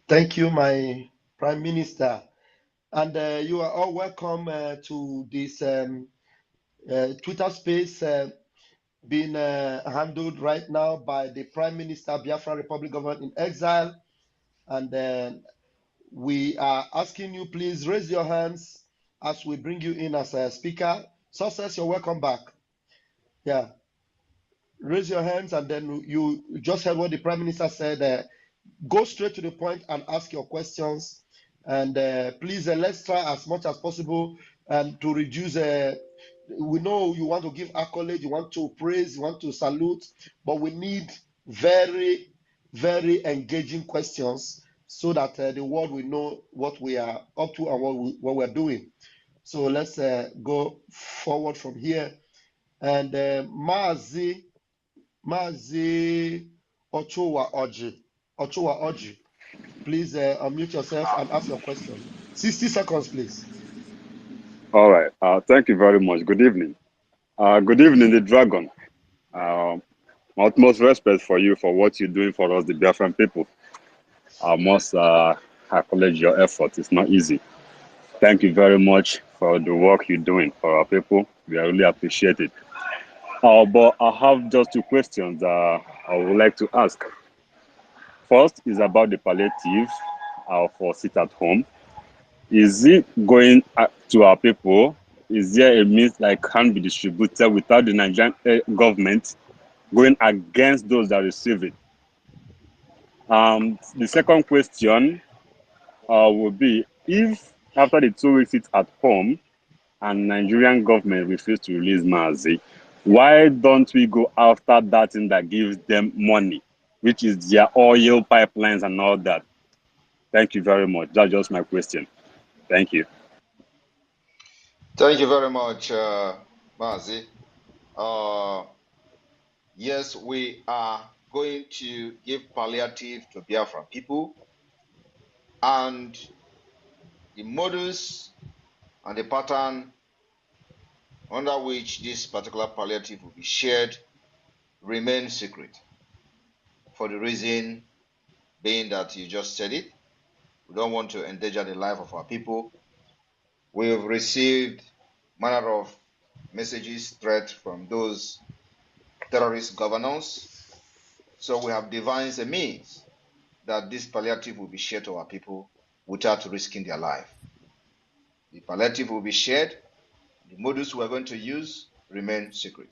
Thank you, my Prime Minister. And you are all welcome to this Twitter space being handled right now by the Prime Minister, Biafran Republic Government in Exile. And we are asking you, please raise your hands as we bring you in as a speaker. Success, you're welcome back. Yeah, raise your hands and then you just heard what the Prime Minister said. Go straight to the point and ask your questions. And please, let's try as much as possible to reduce. We know you want to give accolade, you want to praise, you want to salute, but we need very, very engaging questions so that the world will know what we are up to and what we're doing. So let's go forward from here. And Mazi Ochoa Oji, please unmute yourself and ask your question. 60 seconds, please. All right. Thank you very much. Good evening. Good evening, the Dragon. My utmost respect for you for what you're doing for us, the Biafran people. I must acknowledge your effort. It's not easy. Thank you very much for the work you're doing for our people. We really appreciate it. But I have just two questions I would like to ask. First is about the palliative for sit at home. Is it going to our people? Is there a means like can be distributed without the Nigerian government going against those that receive it? The second question would be if after the 2 weeks it's at home and Nigerian government refuses to release Mazi, why don't we go after that thing that gives them money, which is their oil pipelines and all that? Thank you very much. That's just my question. Thank you. Thank you very much, Mazi. Yes, we are going to give palliative to Biafran people, and the modus and the pattern under which this particular palliative will be shared remain secret, for the reason being that you just said it. We don't want to endanger the life of our people. We have received manner of messages, threats from those terrorist governors. So we have devised a means that this palliative will be shared to our people without risking their life. The palliative will be shared. The modus we are going to use remain secret.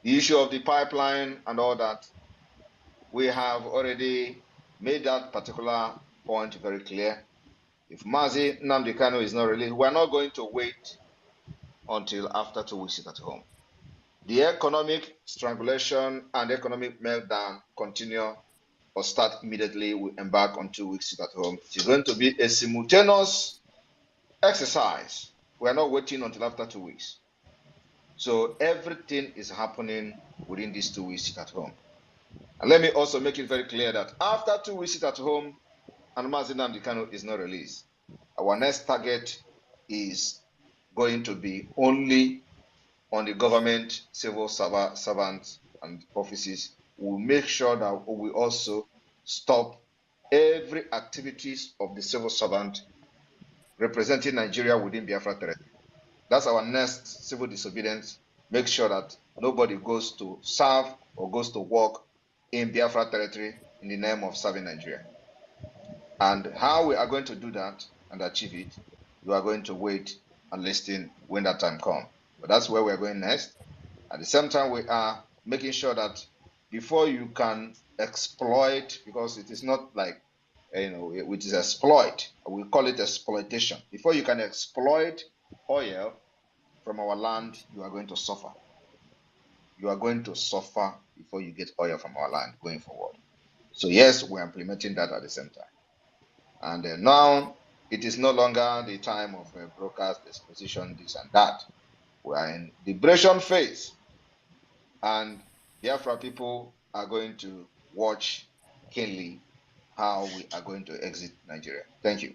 The issue of the pipeline and all that, we have already made that particular point very clear. If Mazi Nnamdi Kanu is not released, we are not going to wait until after 2 weeks at home. The economic strangulation and economic meltdown continue or start immediately we embark on 2 weeks at home. It is going to be a simultaneous exercise. We are not waiting until after 2 weeks. So everything is happening within these 2 weeks at home. And let me also make it very clear that after 2 weeks at home and Mazi Nnamdi Kanu is not released, our next target is going to be only on the government, civil servants and offices. We'll make sure that we also stop every activities of the civil servant representing Nigeria within Biafra territory. That's our next civil disobedience. Make sure that nobody goes to serve or goes to work in Biafra territory in the name of serving Nigeria. And how we are going to do that and achieve it, you are going to wait and listen when that time comes. But that's where we're going next. At the same time, we are making sure that before you can exploit, because it is not like, which is exploit, we call it exploitation. Before you can exploit oil from our land, you are going to suffer. You are going to suffer before you get oil from our land going forward. So yes, we're implementing that at the same time. And now it is no longer the time of broadcast exposition, this and that. We are in liberation phase, and Biafra people are going to watch keenly how we are going to exit Nigeria. Thank you.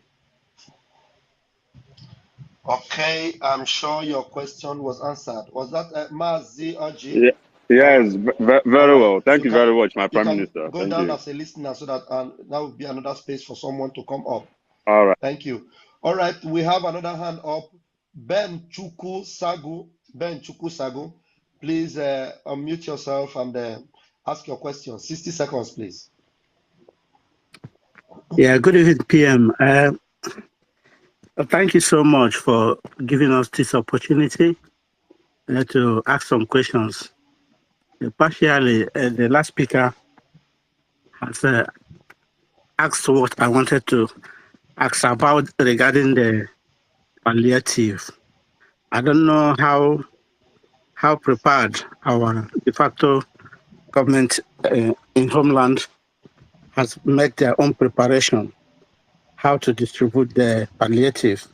Okay, I'm sure your question was answered. Was that Mazi Oji? Yes, very right. well. Thank you very much, my You Prime can Minister. go Thank down you. as a listener so that that will be another space for someone to come up. All right. Thank you. All right, we have another hand up. Ben Chuku Sagu. Ben Chuku Sagu, please unmute yourself and ask your question. 60 seconds, please. Yeah, good evening, PM. Thank you so much for giving us this opportunity to ask some questions. Partially, the last speaker has asked what I wanted to ask about regarding the palliative. I don't know how prepared our de facto government in homeland has made their own preparation, how to distribute the palliative,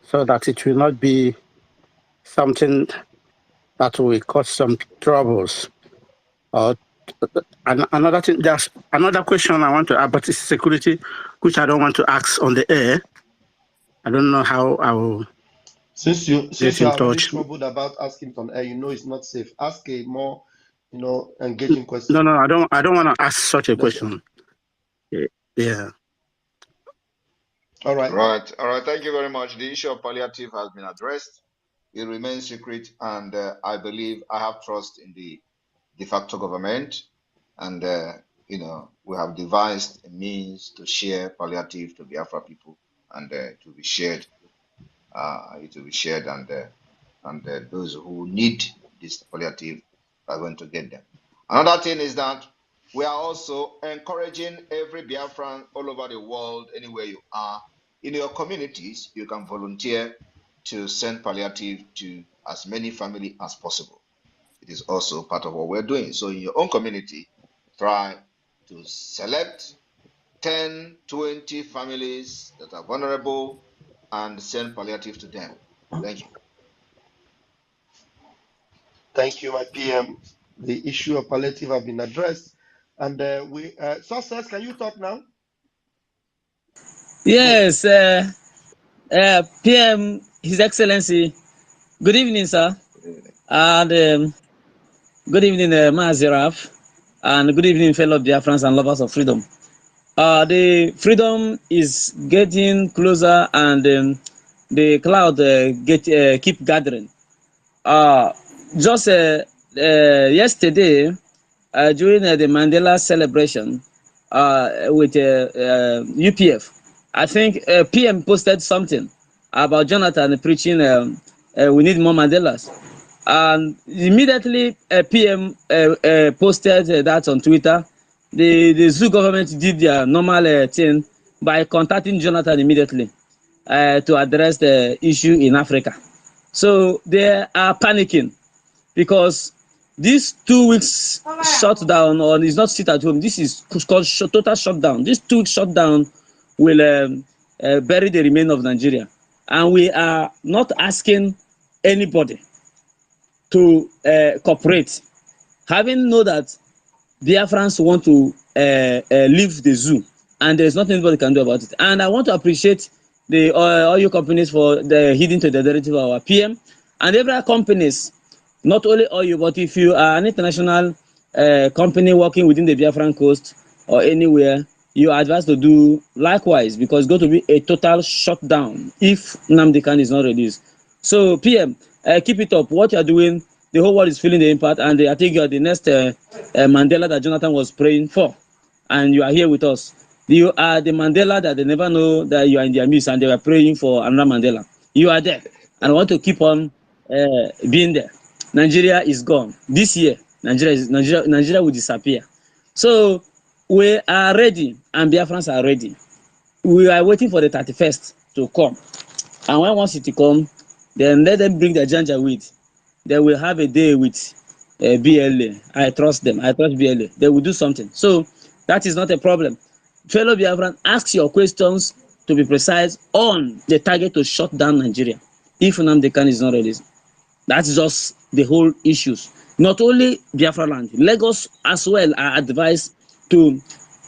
so that it will not be something that will cause some troubles. Another thing, there's another question I want to ask, but it's security, which I don't want to ask on the air. I don't know how I will. Since you get in are already touch. troubled about asking it on air, you know it's not safe. Ask a more, engaging question. No, I don't want to ask such a question. Yeah. All right. All right. Thank you very much. The issue of palliative has been addressed. It remains secret, and I believe I have trust in the de facto government, and we have devised a means to share palliative to Biafra people, and it will be shared. And those who need this palliative are going to get them. Another thing is that we are also encouraging every Biafran all over the world, anywhere you are, in your communities, you can volunteer to send palliative to as many families as possible. It is also part of what we're doing. So in your own community, try to select 10, 20 families that are vulnerable and send palliative to them. Thank you. Thank you, my PM. The issue of palliative have been addressed. And Success, can you talk now? Yes, PM, His Excellency. Good evening, sir. Good evening. And good evening, Mazi, and good evening, fellow Biafrans and lovers of freedom. The freedom is getting closer, and the cloud keep gathering. Just yesterday, during the Mandela celebration with UPF, I think PM posted something about Jonathan preaching we need more Mandelas. And immediately PM posted that on Twitter. The zoo government did their normal thing by contacting Jonathan immediately to address the issue in Africa. So they are panicking because this 2 weeks shutdown, or is not sit at home, this is called total shutdown. This 2 weeks shutdown will bury the remains of Nigeria. And we are not asking anybody to cooperate. Having know that Biafrans want to leave the zoo, and there's nothing anybody can do about it. And I want to appreciate the oil companies for the heeding to the directive of our PM, and every companies, not only oil, but if you are an international company working within the Biafran coast or anywhere, you are advised to do likewise, because it's going to be a total shutdown if Nnamdi Kanu is not released. So PM, keep it up. What you are doing, the whole world is feeling the impact, and I think you are the next Mandela that Jonathan was praying for, and you are here with us. You are the Mandela that they never know that you are in their midst, and they were praying for another Mandela. You are there, and I want to keep on being there. Nigeria is gone this year. Nigeria will disappear. So we are ready, and Biafrans are ready. We are waiting for the 31st to come, and when once it come, then let them bring the janjaweed. They will have a day with BLA. I trust them. I trust BLA. They will do something. So that is not a problem. Fellow Biafran, ask your questions to be precise on the target to shut down Nigeria if Nnamdi Kanu is not released. That's just the whole issues. Not only Biafra land, Lagos as well are advised to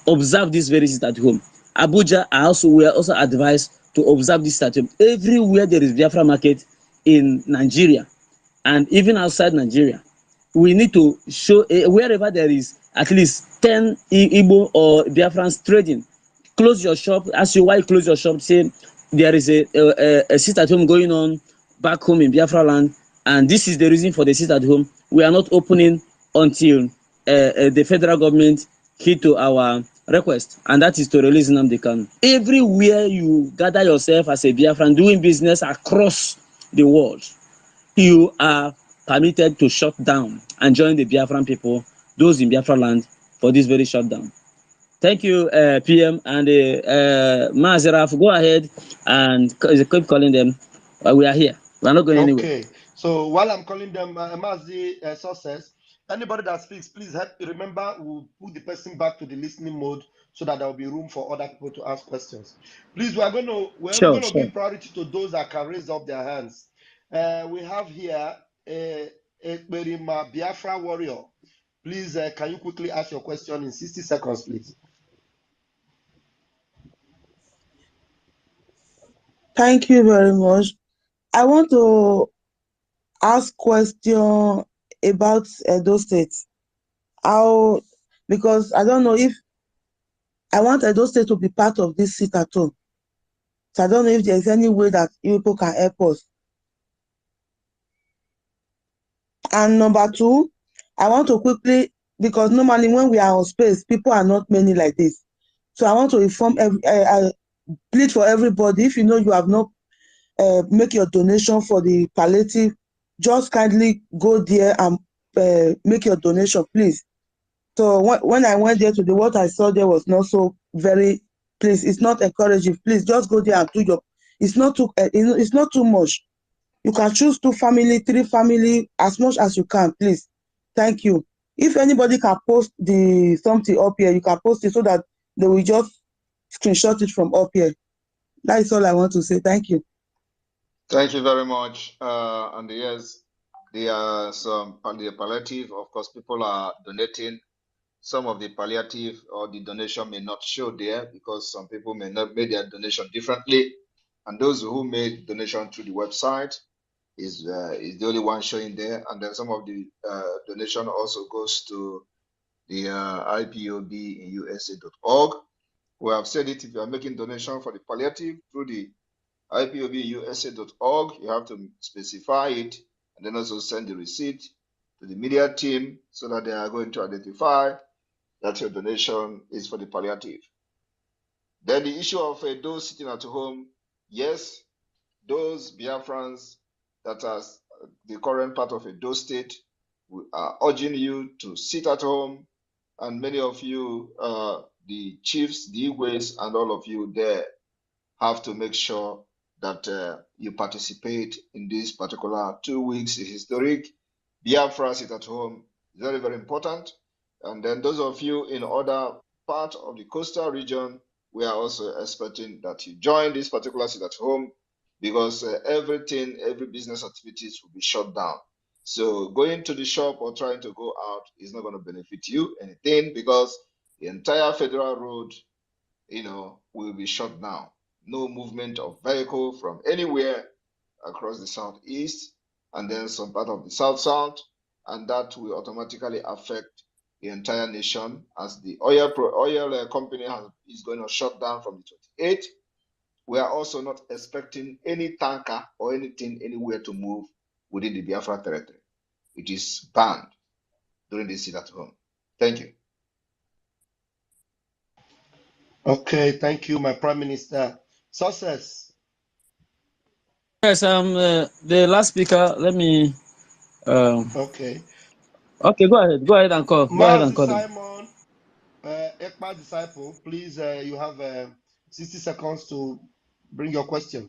observe this very sit at home. Abuja we are also advised to observe this at home. Everywhere there is Biafra market in Nigeria, and even outside Nigeria, we need to show wherever there is at least 10 Igbo or Biafrans trading, close your shop. Ask you why you close your shop. Say there is a sit at home going on back home in Biafra land, and this is the reason for the sit at home. We are not opening until the federal government heed to our request, and that is to release Nnamdi Kanu. Everywhere you gather yourself as a Biafran doing business across the world, you are permitted to shut down and join the Biafran people, those in Biafra land, for this very shutdown. Thank you, PM and Mazi Raf. Go ahead and keep calling them. We are here. We are not going anywhere. Okay. So while I'm calling them Mazi Success, anybody that speaks, please help. Remember, we'll put the person back to the listening mode so that there will be room for other people to ask questions. Please, we're going to give priority to those that can raise up their hands. We have here a Biafra warrior. Please, can you quickly ask your question in 60 seconds, please? Thank you very much. I want to ask question about Edo State. How, because I don't know if I want Edo State to be part of this sit at home. So I don't know if there's any way that people can help us. And number two, I want to quickly, because normally when we are on space, people are not many like this. So I want to inform, plead for everybody. If you know you have not make your donation for the palliative, just kindly go there and make your donation, please. So when I went there today, what I saw there was not so very, please, it's not encouraging. Please just go there and do your, it's not too much. You can choose 2 family, 3 family, as much as you can, please. Thank you. If anybody can post the something up here, you can post it so that they will just screenshot it from up here. That is all I want to say. Thank you. Thank you very much. And yes, there are some palliative. Of course, people are donating. Some of the palliative or the donation may not show there because some people may not make their donation differently. And those who made donation through the website is the only one showing there. And then some of the donation also goes to the IPOB in USA.org. We have said it, if you are making donation for the palliative through the IPOBUSA.org, you have to specify it and then also send the receipt to the media team so that they are going to identify that your donation is for the palliative. Then the issue of those sitting at home, yes, those Biafrans that are the current part of Edo State, we are urging you to sit at home, and many of you, the chiefs, the Igwes, and all of you there have to make sure that you participate in this particular 2 weeks historic Biafra sit at home. Very, very important. And then those of you in other parts of the coastal region, we are also expecting that you join this particular sit at home because every business activities will be shut down. So going to the shop or trying to go out is not going to benefit you anything because the entire federal road, will be shut down. No movement of vehicle from anywhere across the southeast and then some part of the south, and that will automatically affect the entire nation as the oil company is going to shut down from the 28th. We are also not expecting any tanker or anything anywhere to move within the Biafra territory. It is banned during the sit at home. Thank you. Okay, thank you, my Prime Minister. Success. Yes, the last speaker. Let me. Okay. Okay, go ahead. Go ahead and call. Go ahead and call them. Simon, Ekpa disciple, please. You have 60 seconds to bring your question.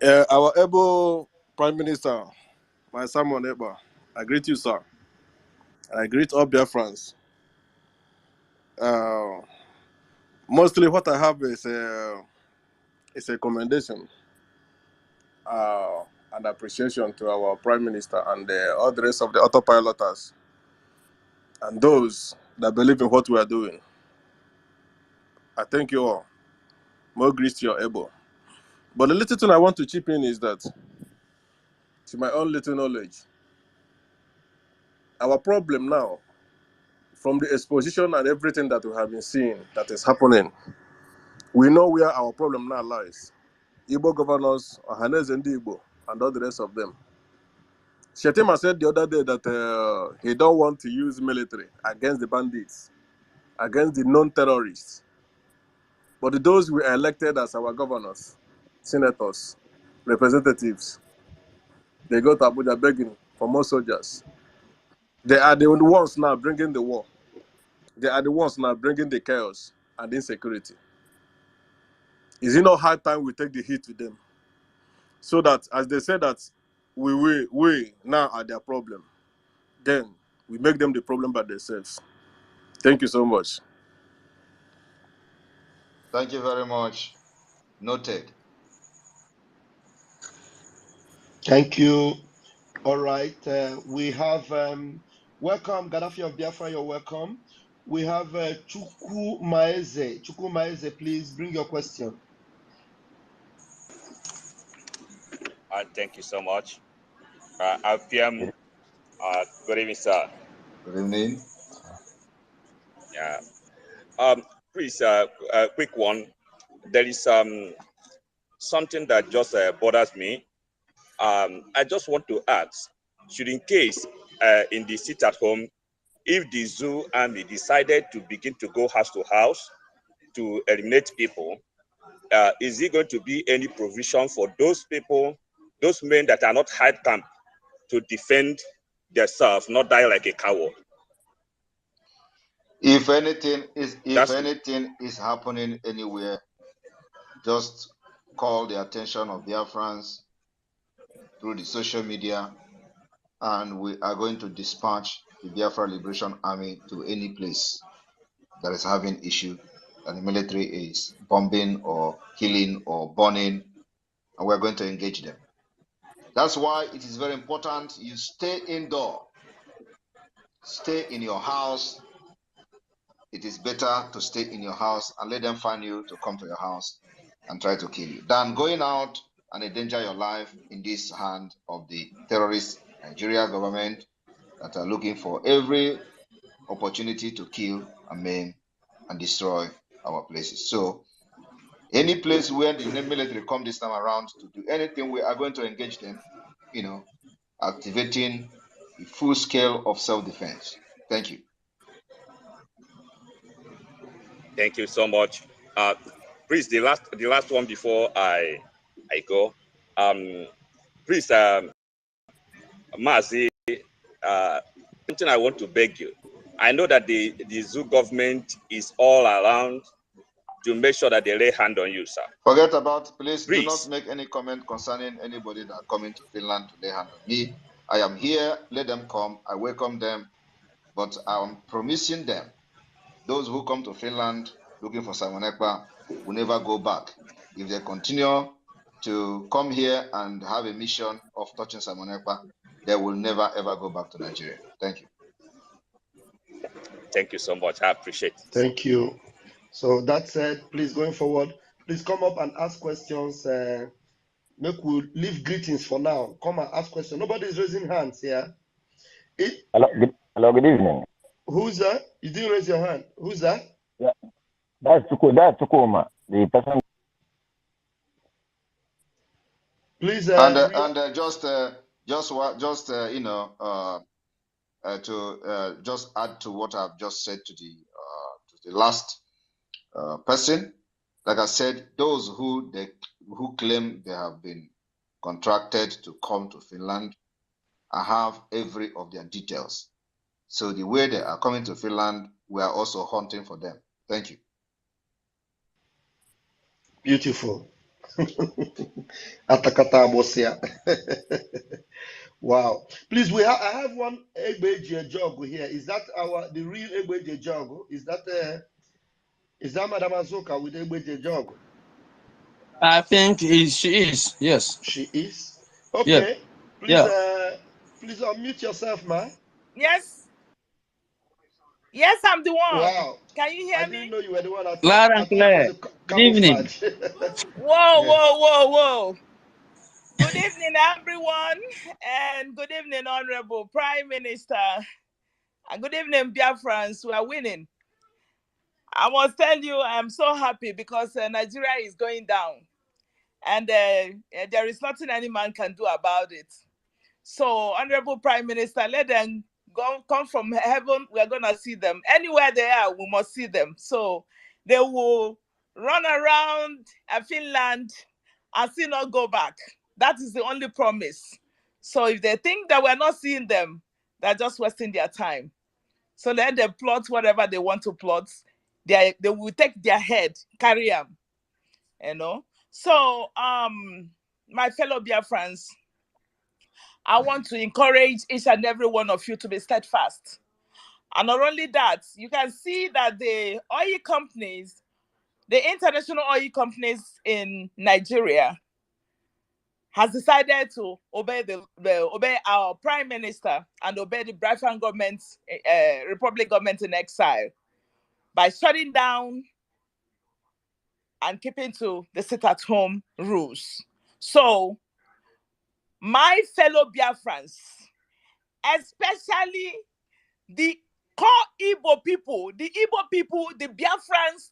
Our able Prime Minister, my Simon Ekpa, I greet you, sir. I greet all Biafrans. Mostly what I have is a commendation and appreciation to our Prime Minister and all the rest of the autopiloters and those that believe in what we are doing. I thank you all. More grace to your able. But the little thing I want to chip in is that to my own little knowledge, our problem now, from the exposition and everything that we have been seeing that is happening, we know where our problem now lies. Igbo governors, Ohaneze and Igbo, and all the rest of them. Shetima said the other day that he don't want to use military against the bandits, against the non-terrorists. But those we elected as our governors, senators, representatives, they go to Abuja begging for more soldiers. They are the ones now bringing the war. They are the ones now bringing the chaos and insecurity. Is it not high time we take the heat to them? So that, as they say that we now are their problem, then we make them the problem by themselves. Thank you so much. Thank you very much. Noted. Thank you. All right. We have welcome, Gaddafi of Biafra, you're welcome. We have Chuku Maeze. Chuku Maeze, please bring your question. Thank you so much. RPM, good evening, sir. Good evening. Yeah. Please, quick one. There is something that just bothers me. I just want to ask, should in case in the sit at home, if the zoo army decided to begin to go house to house to eliminate people, is there going to be any provision for those people, those men that are not hide camp, to defend themselves, not die like a coward? If anything is happening anywhere, just call the attention of Biafrans through the social media, and we are going to dispatch the Biafra Liberation Army to any place that is having issue that the military is bombing or killing or burning, and we're going to engage them. That's why it is very important you stay indoor, stay in your house. It is better to stay in your house and let them find you to come to your house and try to kill you than going out and endanger your life in this hand of the terrorist Nigeria government that are looking for every opportunity to kill and maim and destroy our places. So any place where the military come this time around to do anything, we are going to engage them, activating a full scale of self-defense. Thank you. Thank you so much. Please, the last one before I go. Please, Mazi, something I want to beg you. I know that the zoo government is all around to make sure that they lay hand on you, sir. Forget about, please do not make any comment concerning anybody that are coming to Finland to lay hand on me. I am here, let them come, I welcome them, but I'm promising them, those who come to Finland looking for Simon Ekpa will never go back. If they continue to come here and have a mission of touching Simon Ekpa, they will never ever go back to Nigeria. Thank you. Thank you so much. I appreciate it. Thank you. So that said, please going forward, please come up and ask questions. Make we leave greetings for now. Come and ask questions. Nobody's raising hands here. Hello, good evening. Who's that? You didn't raise your hand. Who's that? Yeah, that's Tukuma, the person. Please. To just add to what I've just said to the last person. Like I said, those who claim they have been contracted to come to Finland, I have every of their details. So the way they are coming to Finland, we are also hunting for them. Thank you. Beautiful. Atakata Abosia. Wow. Please, I have one Egbeje jog here. Is that the real Egbeje jog? Is that Madam Azoka with Egbeje jog? I think she is. Yes. She is. Okay. Yeah. Please, please unmute yourself, ma. Yes. Yes, I'm the one. Wow. Can you hear me? I didn't know you were the one. Loud and clear. Good evening. Whoa. Good evening, everyone, and good evening, Honorable Prime Minister, and good evening, BIAFRANS. We are winning. I must tell you, I'm so happy because Nigeria is going down, and there is nothing any man can do about it. So, Honorable Prime Minister, let them come from heaven. We're going to see them. Anywhere they are, we must see them. So, they will run around Finland and still not go back. That is the only promise. So, if they think that we're not seeing them, they're just wasting their time. So, let them plot whatever they want to plot. They will take their head, carry them, you know. So, my fellow BIAFRANS, I want to encourage each and every one of you to be steadfast. And not only that, you can see that the oil companies, the international oil companies in Nigeria, has decided to obey obey our Prime Minister and obey the Biafran government, Republic government in exile, by shutting down and keeping to the sit-at-home rules. So, my fellow BIAFRANS, especially the core Igbo people, the BIAFRANS,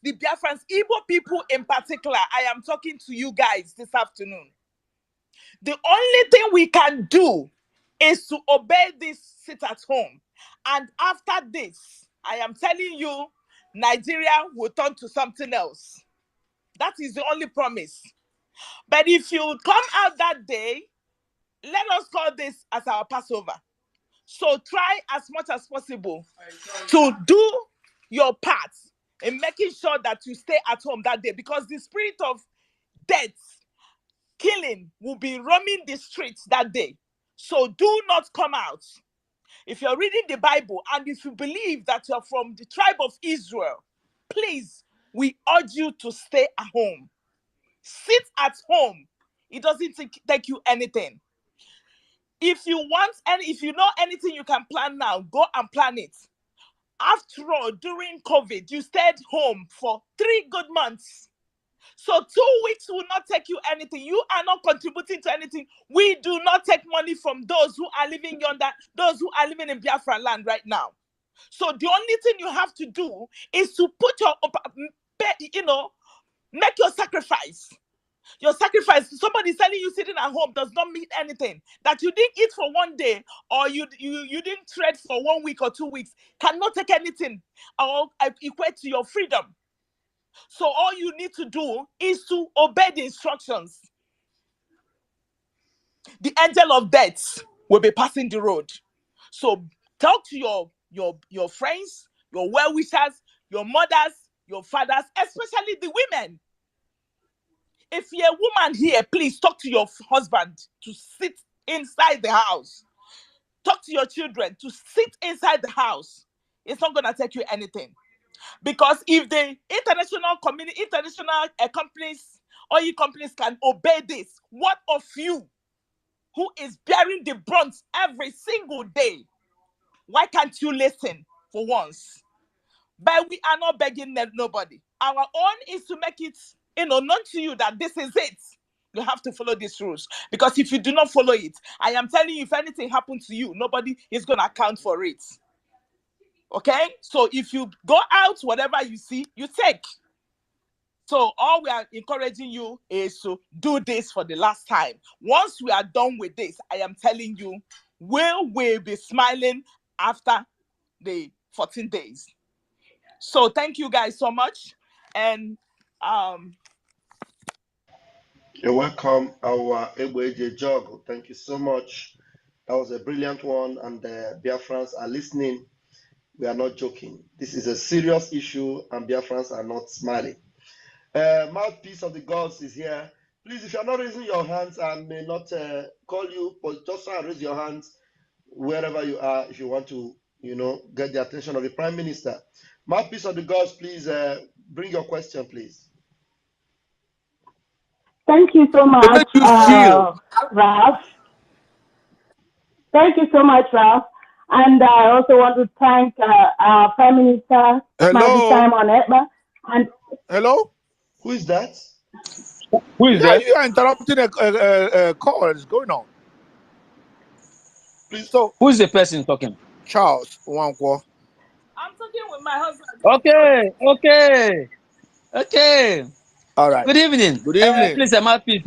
Igbo people in particular, I am talking to you guys this afternoon. The only thing we can do is to obey this sit at home. And after this, I am telling you, Nigeria will turn to something else. That is the only promise. But if you come out that day, let us call this as our Passover. So try as much as possible to do your part in making sure that you stay at home that day, because the spirit of death, killing will be roaming the streets that day. So do not come out. If you're reading the Bible and if you believe that you're from the tribe of Israel, please, we urge you to stay at home. Sit at home. It doesn't take you anything. If you want, and if you know anything you can plan now, go and plan it. After all, during COVID, you stayed home for 3 good months. So 2 weeks will not take you anything. You are not contributing to anything. We do not take money from those who are living yonder, those who are living in Biafra land right now. So the only thing you have to do is to put your, make your sacrifice. Your sacrifice, somebody telling you sitting at home does not mean anything. That you didn't eat for 1 day or you didn't trade for 1 week or 2 weeks cannot take anything or equate to your freedom. So all you need to do is to obey the instructions. The angel of death will be passing the road. So talk to your friends, your well-wishers, your mothers, your fathers, especially the women. If you're a woman here, please talk to your husband to sit inside the house. Talk to your children to sit inside the house. It's not going to take you anything. Because if the international companies, oil companies can obey this, what of you who is bearing the brunt every single day? Why can't you listen for once? But we are not begging nobody. Our own is to make it known to you that this is it. You have to follow these rules. Because if you do not follow it, I am telling you, if anything happens to you, nobody is going to account for it. Okay? So if you go out, whatever you see, you take. So all we are encouraging you is to do this for the last time. Once we are done with this, I am telling you, we'll be smiling after the 14 days. So thank you guys so much. And you're welcome, our Egbeje Jog. Thank you so much. That was a brilliant one, and the Biafrans are listening. We are not joking. This is a serious issue, and Biafrans are not smiling. Mouthpiece of the gods is here. Please, if you're not raising your hands, I may not call you, but just try and raise your hands wherever you are if you want to, get the attention of the Prime Minister. Mouthpiece of the gods, please bring your question, please. Thank you so much, Ralph. Thank you so much, Ralph. And I also want to thank our Prime Minister, Mazi on Ekpa. And hello? Who is that? Who is Yeah, there? you are interrupting a call that is going on. Please, So, Who is the person talking? Charles Wankwo. I'm talking with my husband. Okay, okay, okay. All right. Good evening. Good evening. Please, Mouthpiece.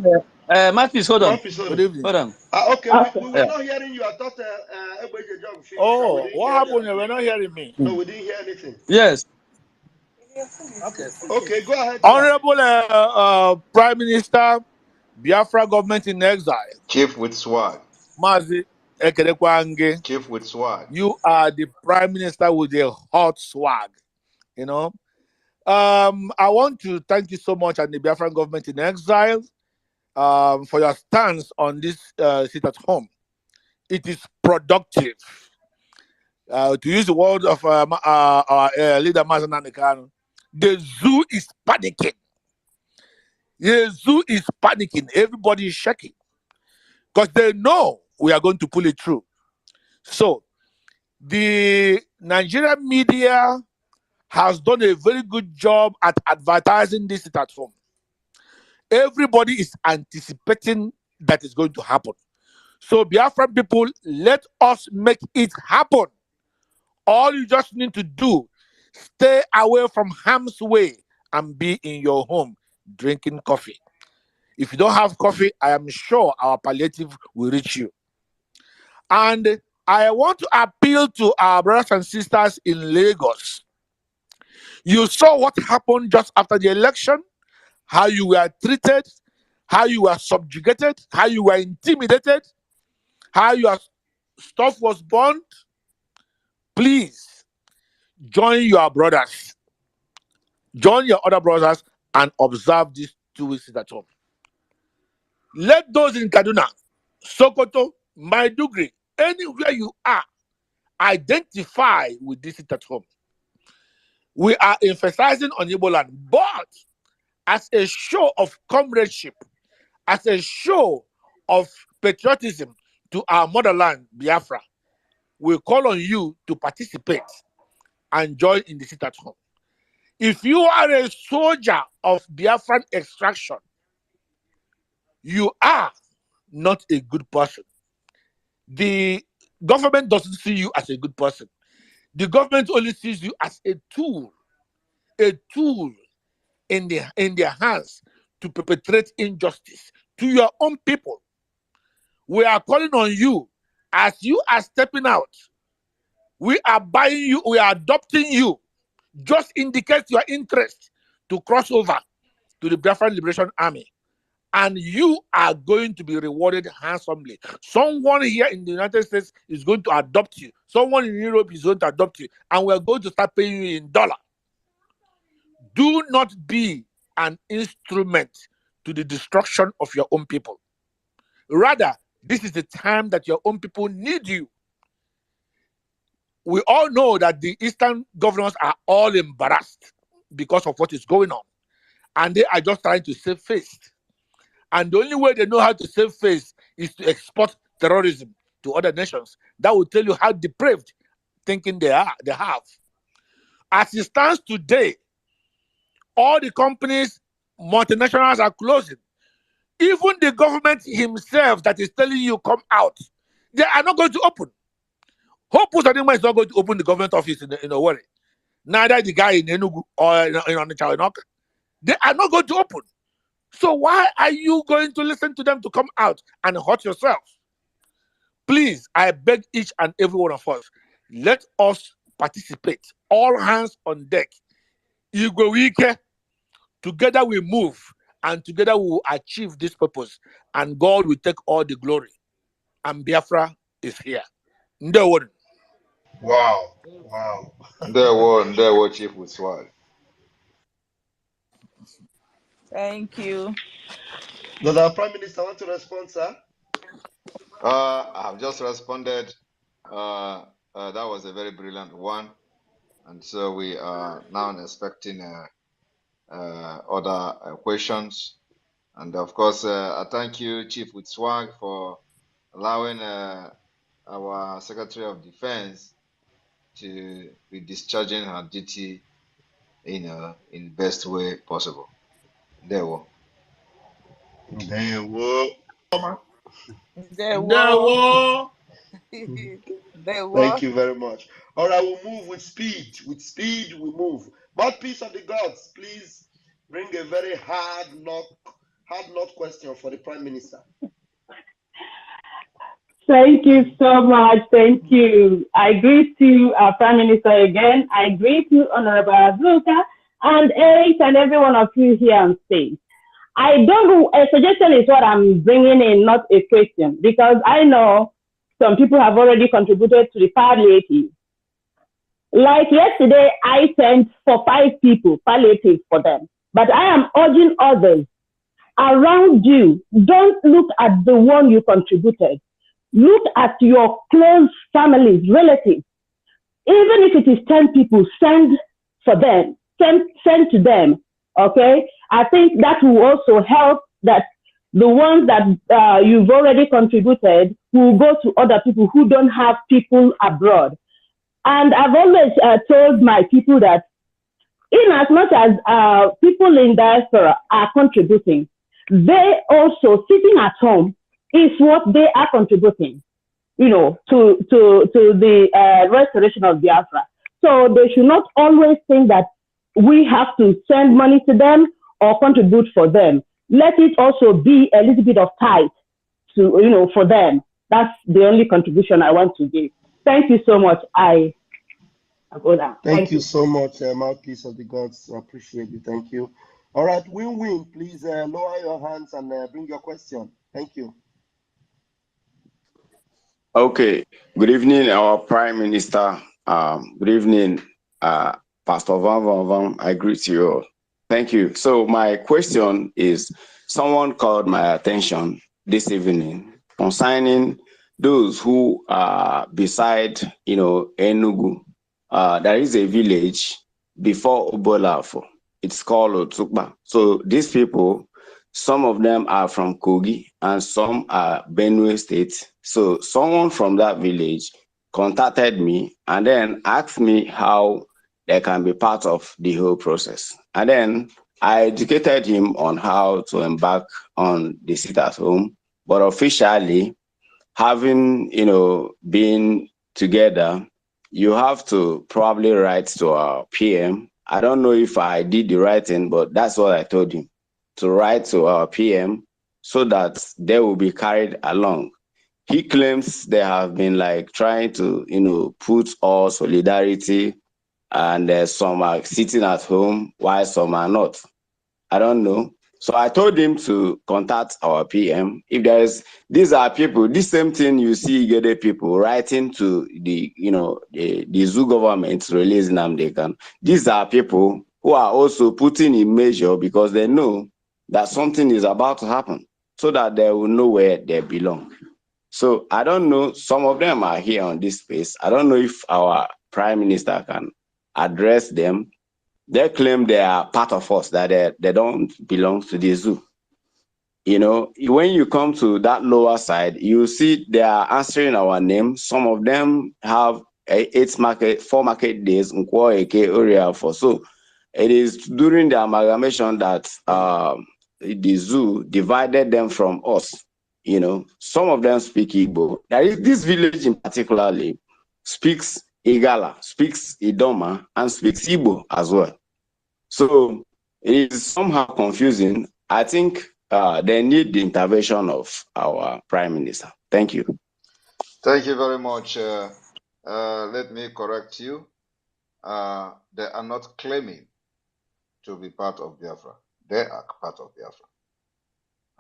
Mouthpiece, hold on. Mouthpiece, hold Good on. evening. Hold on. Okay, we were Yeah. not hearing you. I thought Egbeje John finished and we Oh, didn't what hear happened? the. You were not hearing me. No, we didn't hear anything. Yes. Okay. Okay, go ahead, sir. Honorable Prime Minister, Biafra government in exile, Chief with swag. Mazi Ekedekwange, Chief with swag. you are the Prime Minister with a hot swag. You know, I want to thank you so much and the Biafran government in exile for your stance on this sit at home. It is productive. To use the word of our leader Mazi Nanikano, the zoo is panicking. The zoo is panicking. Everybody is shaking because they know we are going to pull it through. So the Nigerian media has done a very good job at advertising this at home. Everybody is anticipating that is going to happen. So Biafran people, let us make it happen. All you just need to do, stay away from harm's way and be in your home drinking coffee. If you don't have coffee, I am sure our palliative will reach you. And I want to appeal to our brothers and sisters in Lagos. You saw what happened just after the election, how you were treated, how you were subjugated, how you were intimidated, how your stuff was burned. Please join your brothers, join your other brothers, and observe these 2 weeks at home. Let those in Kaduna, Sokoto, Maiduguri, anywhere you are, identify with this at home. We are emphasizing on Igbo land, but as a show of comradeship, as a show of patriotism to our motherland, Biafra, we call on you to participate and join in the sit at home. If you are a soldier of Biafran extraction, you are not a good person. The government doesn't see you as a good person. The government only sees you as a tool in their hands to perpetrate injustice to your own people. We are calling on you as you are stepping out. We are buying you, we are adopting you. Just indicate your interest to cross over to the Biafran Liberation Army. And you are going to be rewarded handsomely. Someone here in the United States is going to adopt you. Someone in Europe is going to adopt you. And we're going to start paying you in dollar. Do not be an instrument to the destruction of your own people. Rather, this is the time that your own people need you. We all know that the Eastern governors are all embarrassed because of what is going on. And they are just trying to save face. And the only way they know how to save face is to export terrorism to other nations. That will tell you how depraved thinking they have. As it stands today, all the companies, multinationals are closing. Even the government himself that is telling you come out, they are not going to open. Hope Uzodinma is not going to open the government office in Owerri. Neither the guy in Enugu or in Onitsha. They are not going to open. So why are you going to listen to them to come out and hurt yourself? Please, I beg each and every one of us, let us participate. All hands on deck. Igwe, together we move, and together we will achieve this purpose, and God will take all the glory. And Biafra is here. Ndewo. Wow. Wow. There were Chief with swag. Thank you. Does our Prime Minister want to respond, sir? I have just responded. That was a very brilliant one. And so we are now expecting other questions. And of course, I thank you, Chief with swag, for allowing our Secretary of Defense to be discharging her duty in best way possible. There we go. There were. There There were. were. There were. Thank you very much. All right, we'll move with speed. With speed, we move. Mouthpiece of the gods, please bring a very hard knock question for the Prime Minister. Thank you so much. Thank you. I greet you, Prime Minister, again. I greet you, Honorable Azuka, and Eric, and every one of you here on stage. I don't know, a suggestion is what I'm bringing in, not a question, because I know some people have already contributed to the palliative. Like yesterday, I sent for 5 people palliative for them, but I am urging others around you, don't look at the one you contributed. Look at your close families, relatives. Even if it is 10 people, send for them, send to them, okay? I think that will also help that the ones that you've already contributed will go to other people who don't have people abroad. And I've always told my people that in as much as people in diaspora are contributing, they also sitting at home is what they are contributing, you know, to the restoration of Biafra. So they should not always think that we have to send money to them or contribute for them. Let it also be a little bit of tithe to, you know, for them. That's the only contribution I want to give. Thank you so much. I go down. Thank you so much, Mouthpiece of the gods. I appreciate you. Thank you. All right, Win-Win, please lower your hands and bring your question. Thank you. Okay. Good evening, our Prime Minister. Good evening, Pastor Van. I greet you all. Thank you. So my question is, someone called my attention this evening concerning those who are beside, you know, Enugu. There is a village before Obolafo. It's called Otukba. So these people, some of them are from Kogi and some are Benue State. So someone from that village contacted me and then asked me how they can be part of the whole process. And then I educated him on how to embark on the sit at home. But officially, having, you know, been together, you have to probably write to our PM. I don't know if I did the right thing, but that's what I told him, to write to our PM so that they will be carried along. He claims they have been like trying to, you know, put all solidarity, and some are sitting at home while some are not. I don't know. So I told him to contact our PM. If there is, these are people, this same thing you see Gede people writing to the, you know, the zoo government releasing them, they can. These are people who are also putting in measure because they know that something is about to happen so that they will know where they belong. So I don't know, some of them are here on this space. I don't know if our Prime Minister can address them. They claim they are part of us, that they don't belong to the zoo. You know, when you come to that lower side, you see they are answering our name. Some of them have 4 market days in area for. So it is during the amalgamation that the zoo divided them from us. You know, some of them speak Igbo. There is this village in particularly speaks Igala, speaks Idoma, and speaks Igbo as well. So it is somehow confusing. I think they need the intervention of our Prime Minister. Thank you. Thank you very much. Let me correct you. They are not claiming to be part of Biafra. They are part of Biafra.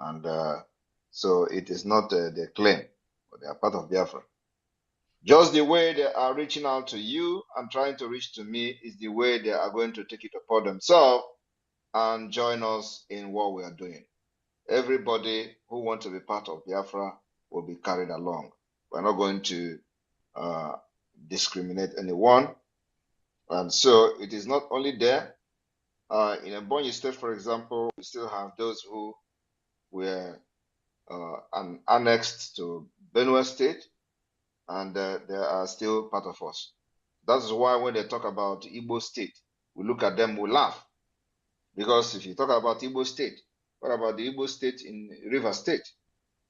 And so it is not their claim, but they are part of Biafra. Just the way they are reaching out to you and trying to reach to me is the way they are going to take it upon themselves and join us in what we are doing. Everybody who wants to be part of Biafra will be carried along. We're not going to discriminate anyone. And so it is not only there. In Ebonyi State, for example, we still have those who were annexed to Benue State, and they are still part of us. That's why when they talk about Igbo State, we look at them, we laugh. Because if you talk about Igbo State, What about the Igbo state in River State?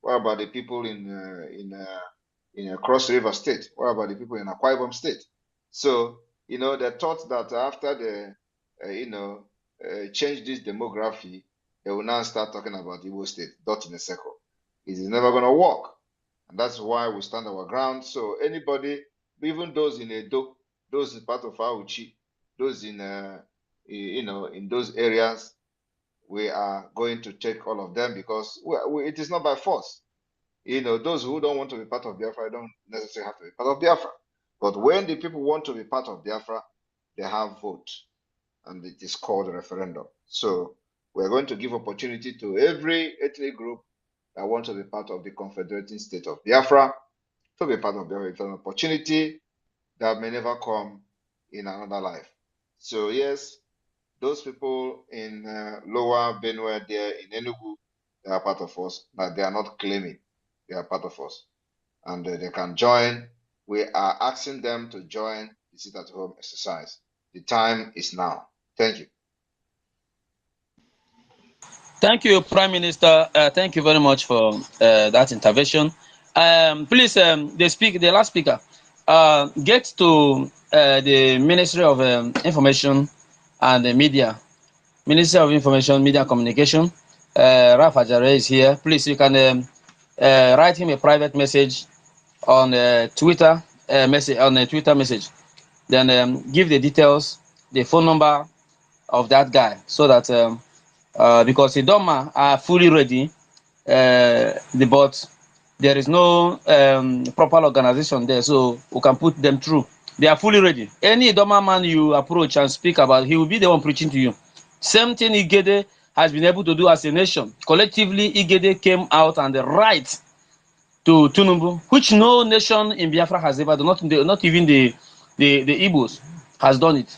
What about the people in Cross River State? What about the people in Akwa Ibom State? So, you know, they thought that after they, change this demography, they will now start talking about Igbo State, dot in a circle. It is never going to work. And that's why we stand our ground. So anybody, even those in Edo, those in part of Auchi, those in, in those areas, we are going to take all of them because it is not by force. You know, those who don't want to be part of Biafra don't necessarily have to be part of Biafra. But when the people want to be part of Biafra, they have vote, and it is called a referendum. So we're going to give opportunity to every ethnic group that want to be part of the Confederating State of Biafra to be part of Biafra. It's an opportunity that may never come in another life. So yes, those people in Lower Benue there in Enugu, they are part of us, but they are not claiming they are part of us. And they can join. We are asking them to join the sit-at-home exercise. The time is now. Thank you. Thank you, Prime Minister. Thank you very much for that intervention. Please, the last speaker, get to the Ministry of Information and Media. Ministry of Information, Media and Communication. Raf Ajare is here. Please, you can write him a private message on Twitter, Twitter message. Then give the details, the phone number of that guy, so that because the Doma are fully ready, but there is no proper organization there, so we can put them through. They are fully ready. Any Doma man you approach and speak about, he will be the one preaching to you. Same thing Igede has been able to do as a nation. Collectively, Igede came out and the right to Tinubu, which no nation in Biafra has ever done, not even the Igbos has done it.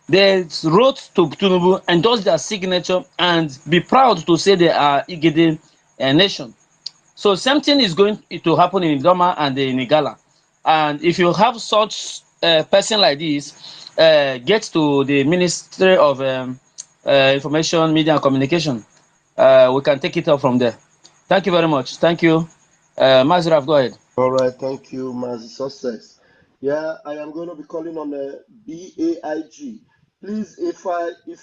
They wrote to Tinubu, endorse their signature, and be proud to say they are Igede nation. So same thing is going to happen in Idoma and in Igala. And if you have such person like this, get to the Ministry of Information, Media and Communication. We can take it up from there. Thank you very much. Thank you. Mazraf, go ahead. All right, thank you, Mazi. Success. Yeah, I am going to be calling on the BAIG. Please, if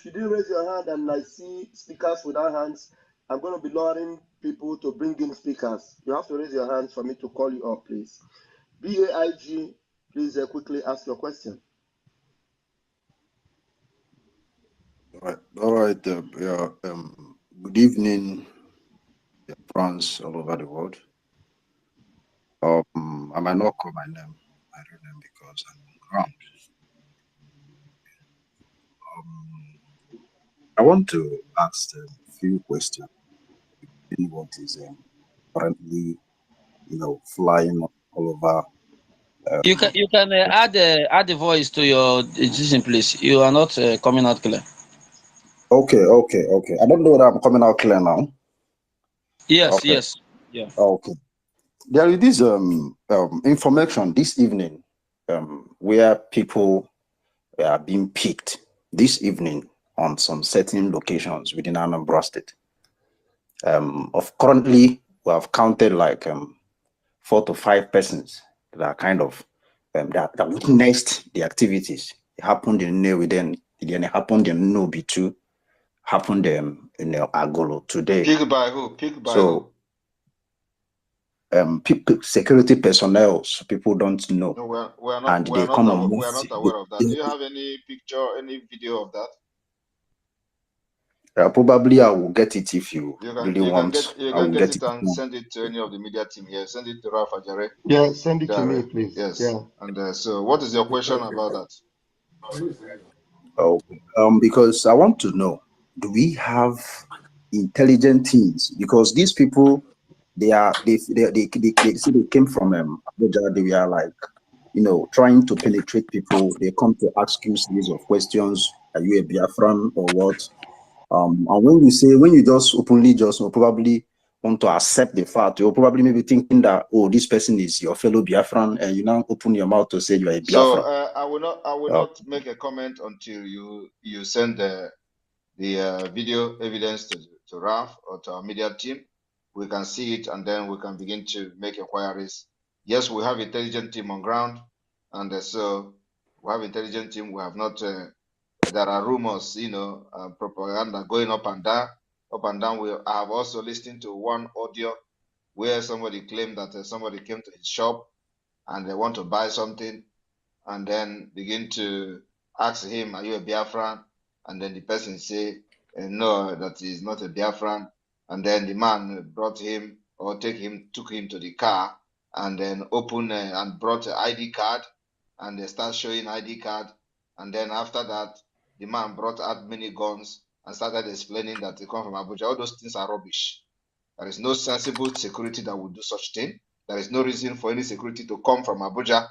you didn't raise your hand and I see speakers without hands, I'm going to be lowering people to bring in speakers. You have to raise your hands for me to call you up, please. BAIG, please quickly ask your question. All right. Good evening, friends all over the world. I might not call my name, because I'm on ground. I want to ask a few questions. What is currently, flying all over? You can add the voice to your decision, please. You are not coming out clear. Okay. I don't know that I'm coming out clear now. Yes, okay. Yes. Yeah. Okay. There is this information this evening where people are being picked this evening on some certain locations within Anambra State. Currently, we have counted like 4 to 5 persons that are kind of that witnessed the activities. It happened in Newiden, then it happened in Nobi2, happened in Agolo today. Picked by who? Picked by who? Security personnel, so people don't know. No, we're not aware of that. Do you have any picture, any video of that? Probably I will get it if you really want. You can get it and send it to any of the media team here. Send it to Rafa Jare. Yeah, send it to me, please. Yes. Yeah. And so, what is your question about that? Oh, because I want to know, do we have intelligent teams? Because these people, they came from Abuja. They are like, trying to penetrate people. They come to ask you series of questions. Are you a Biafran or what? And when you just openly probably want to accept the fact, you're probably maybe thinking that, oh, this person is your fellow Biafran, and you now open your mouth to say you are a Biafran. So I will not make a comment until you send the video evidence to Raf or to our media team, we can see it and then we can begin to make inquiries. Yes, we have intelligent team on ground, and so we have intelligent team. We have not. There are rumors, propaganda going up and down. Up and down. I have also listened to one audio where somebody claimed that somebody came to his shop and they want to buy something, and then begin to ask him, "Are you a Biafran?" And then the person say, "No, that is not a Biafran." And then the man brought him or took him to the car, and then opened and brought an ID card, and they start showing ID card. And then after that, the man brought out many guns and started explaining that they come from Abuja. All those things are rubbish. There is no sensible security that would do such thing. There is no reason for any security to come from Abuja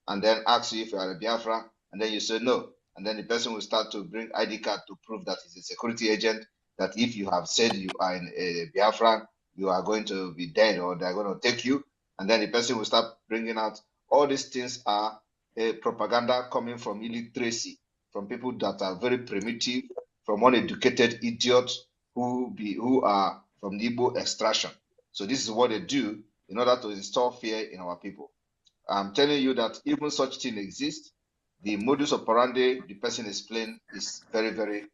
and then ask you if you are a Biafran, and then you say no. And then the person will start to bring ID card to prove that he's a security agent, that if you have said you are a Biafran, you are going to be dead or they're going to take you. And then the person will start bringing out all these things are a propaganda coming from illiteracy, from people that are very primitive, from uneducated idiots who are from the Igbo extraction. So this is what they do in order to install fear in our people. I'm telling you that even such thing exists. The modus operandi the person is playing is very, very,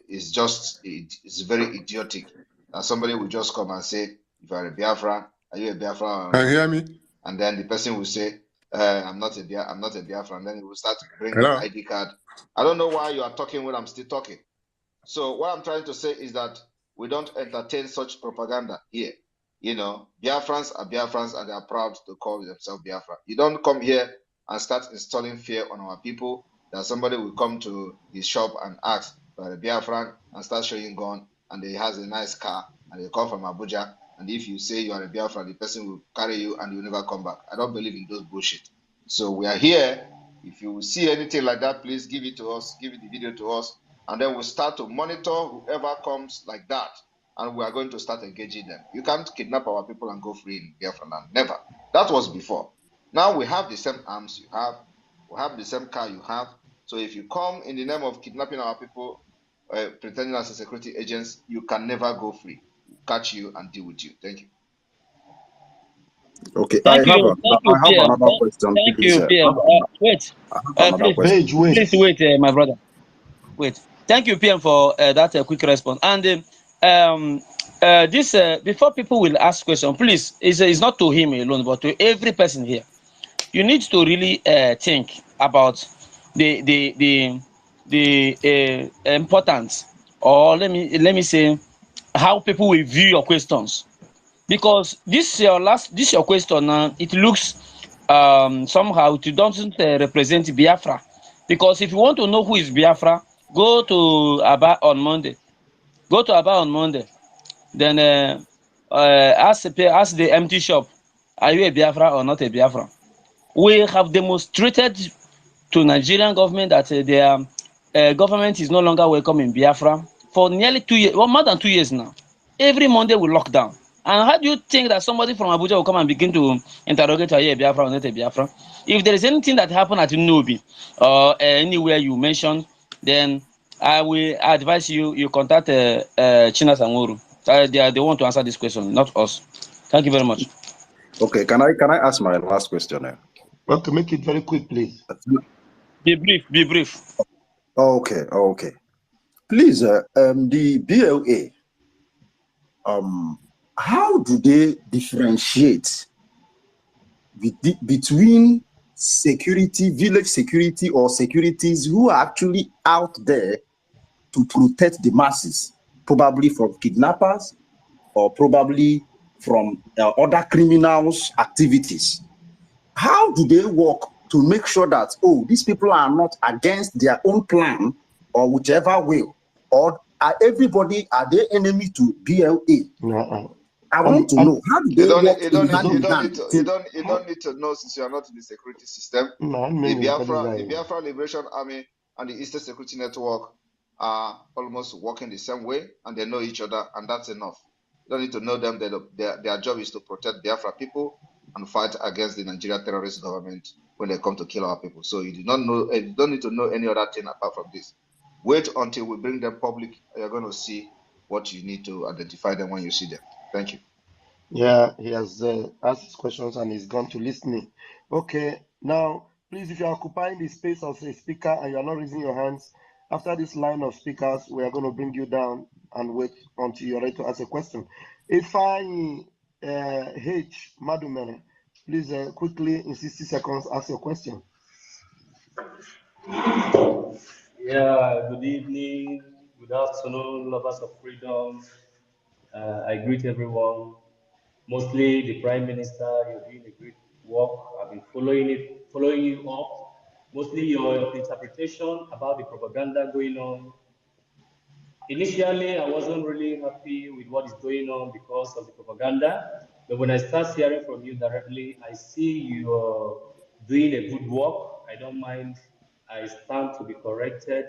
it's very idiotic. And somebody will just come and say, "If you are a Biafran, are you a Biafran?" Can you hear me? And then the person will say, I'm not a Biafran. Then he will start bringing Hello? ID card. I don't know why you are talking when I'm still talking. So what I'm trying to say is that we don't entertain such propaganda here. Biafrans are Biafrans and they are proud to call themselves Biafra. You don't come here and start installing fear on our people that somebody will come to his shop and ask for a Biafran and start showing gun and he has a nice car and they come from Abuja, and if you say you are a Biafran, the person will carry you and you will never come back. I don't believe in those bullshit. So we are here. If you see anything like that, please give it to us, give the video to us, and then we'll start to monitor whoever comes like that. And we are going to start engaging them. You can't kidnap our people and go free in Biafra land. Never. That was before. Now we have the same arms you have. We have the same car you have. So if you come in the name of kidnapping our people, pretending as a security agents, you can never go free. We'll catch you and deal with you. Thank you. Okay, Thank I have you, PM. another question. Thank Please, you, PM. Wait, question. please wait, my brother. Wait. Thank you, PM, for that quick response. And before people will ask question, please, it's not to him alone, but to every person here. You need to really think about the importance, or let me say, how people will view your questions, because this your question now, it looks somehow it doesn't represent Biafra, because if you want to know who is Biafra, go to Aba on Monday. Go to Aba on Monday. Then ask the empty shop, are you a Biafra or not a Biafra? We have demonstrated to Nigerian government that their government is no longer welcome in Biafra for nearly 2 years, well, more than 2 years now. Every Monday we lock down. And how do you think that somebody from Abuja will come and begin to interrogate, are you a Biafra or not a Biafra? If there is anything that happened at Nobi or anywhere you mentioned, then I will advise you contact China Sanguru. They want to answer this question, not us. Thank you very much. Okay, can I ask my last question now? Well, to make it very quick, please. Be brief. Okay. Please, the BLA, how do they differentiate between security, village security, or securities who are actually out there to protect the masses, probably from kidnappers or probably from other criminals' activities? How do they work to make sure that, oh, these people are not against their own plan or whichever will, or are they enemy to BLA? I want to know, how do they work hand in hand? You don't need to know, since you are not in the security system. The Biafra Liberation Army and the Eastern Security Network are almost working the same way, and they know each other, and that's enough. You don't need to know them. Their job is to protect Biafra people and fight against the Nigerian terrorist government when they come to kill our people. So you don't need to know any other thing apart from this. Wait until we bring them public. You're going to see what you need to identify them when you see them. Thank you. Yeah, he has asked his questions and he's gone to listening. Okay, now, please, if you're occupying the space of a speaker and you're not raising your hands, after this line of speakers, we are going to bring you down and wait until you're ready to ask a question. If I, H. Madumere, please quickly, in 60 seconds, ask your question. Yeah, good evening, good afternoon, lovers of freedom. I greet everyone, mostly the Prime Minister. You're doing a great work. I've been following you up. Mostly your interpretation about the propaganda going on. Initially, I wasn't really happy with what is going on because of the propaganda. But when I start hearing from you directly, I see you're doing a good work. I don't mind. I stand to be corrected.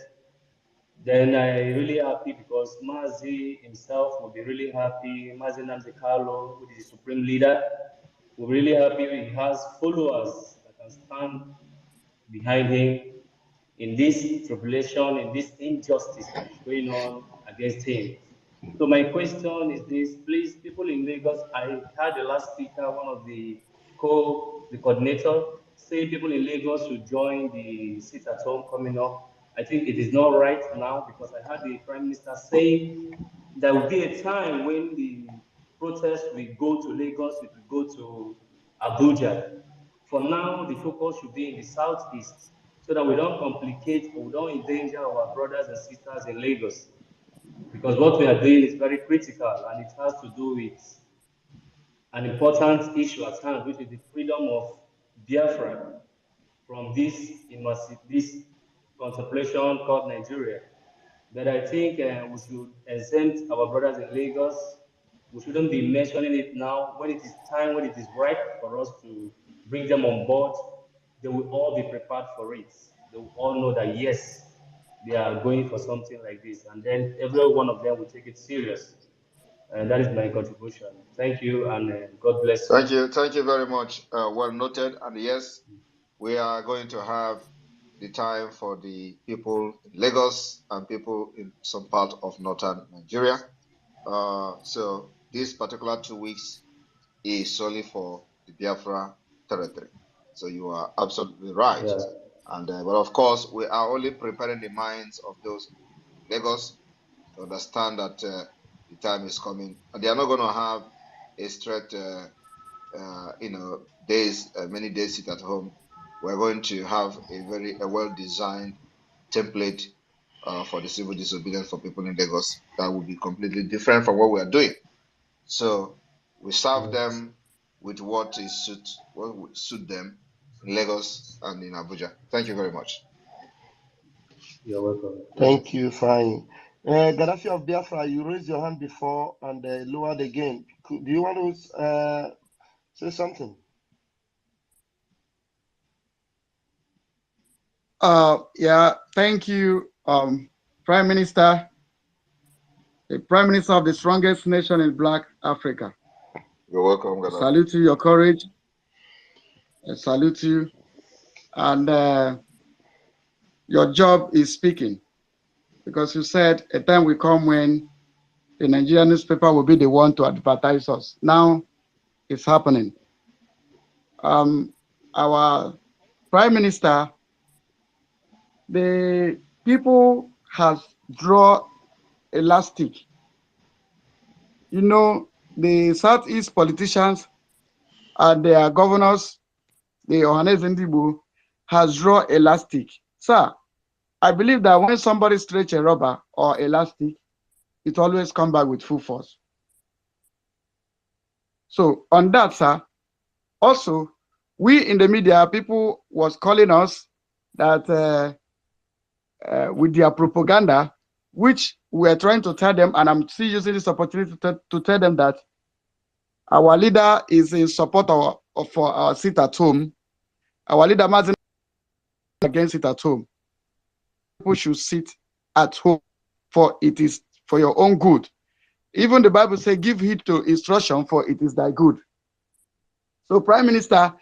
Then I really happy because Mazi himself will be really happy. Mazi Namdekalo, who is the supreme leader, will be really happy. He has followers that can stand behind him in this tribulation, in this injustice that is going on against him. So my question is this, please, people in Lagos, I heard the last speaker, one of the coordinator, say people in Lagos should join the sit at home coming up. I think it is not right now because I heard the Prime Minister saying there will be a time when the protest will go to Lagos, it will go to Abuja. For now, the focus should be in the southeast so that we don't complicate or we don't endanger our brothers and sisters in Lagos. Because what we are doing is very critical and it has to do with an important issue at hand, which is the freedom of Biafran from this contemplation called Nigeria. But I think we should exempt our brothers in Lagos. We shouldn't be mentioning it now. When it is time, when it is right for us to bring them on board, they will all be prepared for it. They will all know that, yes, they are going for something like this. And then every one of them will take it serious. And that is my contribution. Thank you, and God bless you. Thank you very much. Well noted. And yes, we are going to have the time for the people in Lagos and people in some part of northern Nigeria. So this particular 2 weeks is solely for the Biafra territory. So you are absolutely right. Yeah. And but of course, we are only preparing the minds of those in Lagos to understand that the time is coming, and they are not going to have a straight, days, many days sit at home. We're going to have a well-designed template for the civil disobedience for people in Lagos that will be completely different from what we are doing. So we serve them with what would suit them in Lagos and in Abuja. Thank you very much. You're welcome. Thank you, fine. Gaddafi of Biafra, you raised your hand before and lowered again. Do you want to say something? Yeah, thank you, Prime Minister, the Prime Minister of the strongest nation in Black Africa. You're welcome, Gaddafi. I salute you, your courage. I salute you. And your job is speaking, because you said a time will come when the Nigerian newspaper will be the one to advertise us. Now it's happening. Our Prime Minister, the people have drawn elastic. You know, the Southeast politicians and their governors, the Ohanes Ndibu, has drawn elastic. Sir, I believe that when somebody stretch a rubber or elastic, it always comes back with full force. So on that, sir, also, we in the media, people was calling us that with their propaganda, which we're trying to tell them, and I'm still using this opportunity to tell them that our leader is in support for our sit at home. Our leader Mazi against it at home. People should sit at home, for it is for your own good. Even the Bible says, give heed to instruction, for it is thy good. So, Prime Minister,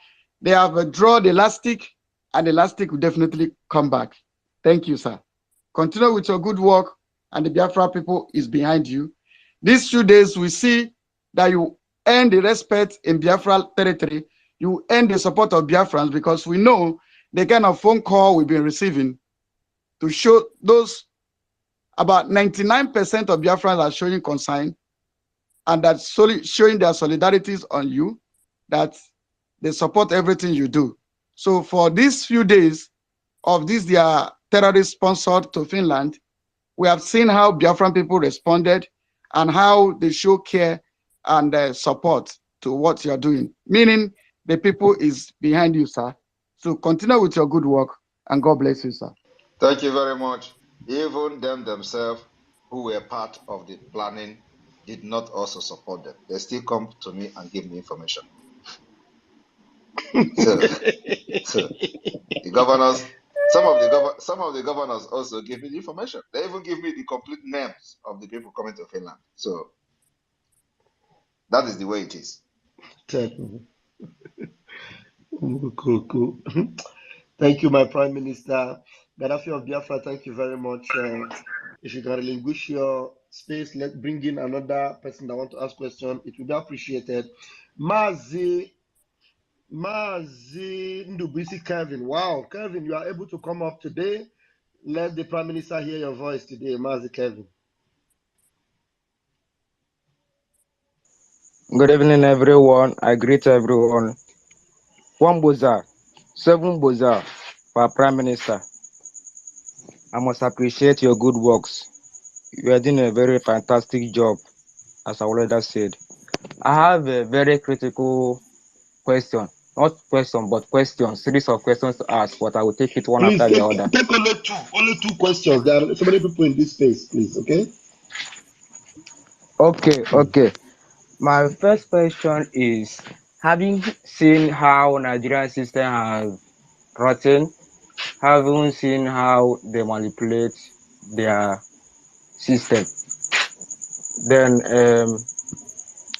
they have drawn the elastic, and the elastic will definitely come back. Thank you, sir. Continue with your good work, and the Biafra people is behind you. These few days, we see that you earn the respect in Biafra territory. You earn the support of Biafrans, because we know the kind of phone call we've been receiving to show those about 99% of Biafrans are showing concern, and that's showing their solidarities on you, that they support everything you do. So for these few days of this their terrorist sponsored to Finland, we have seen how Biafran people responded and how they show care and support to what you're doing, meaning the people is behind you, sir. So continue with your good work, and God bless you, sir. Thank you very much. Even them themselves who were part of the planning did not also support them. They still come to me and give me information. So the governors, some of the governors also give me the information. They even give me the complete names of the people coming to Finland. So that is the way it is. Cool. Thank you, my Prime Minister. Gaddafi of Biafra, thank you very much. If you can relinquish your space, let's bring in another person that want to ask question. It will be appreciated. Mazi Ndubisi Kevin. Wow, Kevin, you are able to come up today. Let the Prime Minister hear your voice today, Mazi Kevin. Good evening, everyone. I greet everyone. 1 Boza, 7 Boza for Prime Minister. I must appreciate your good works. You are doing a very fantastic job, as I already said. I have a very critical question. Not question, but questions. Series of questions to ask, but I will take it one Please after the other. take only two questions. There are so many people in this space, please, okay? Okay. My first question is, having seen how Nigerian system has rotten, having seen how they manipulate their system, then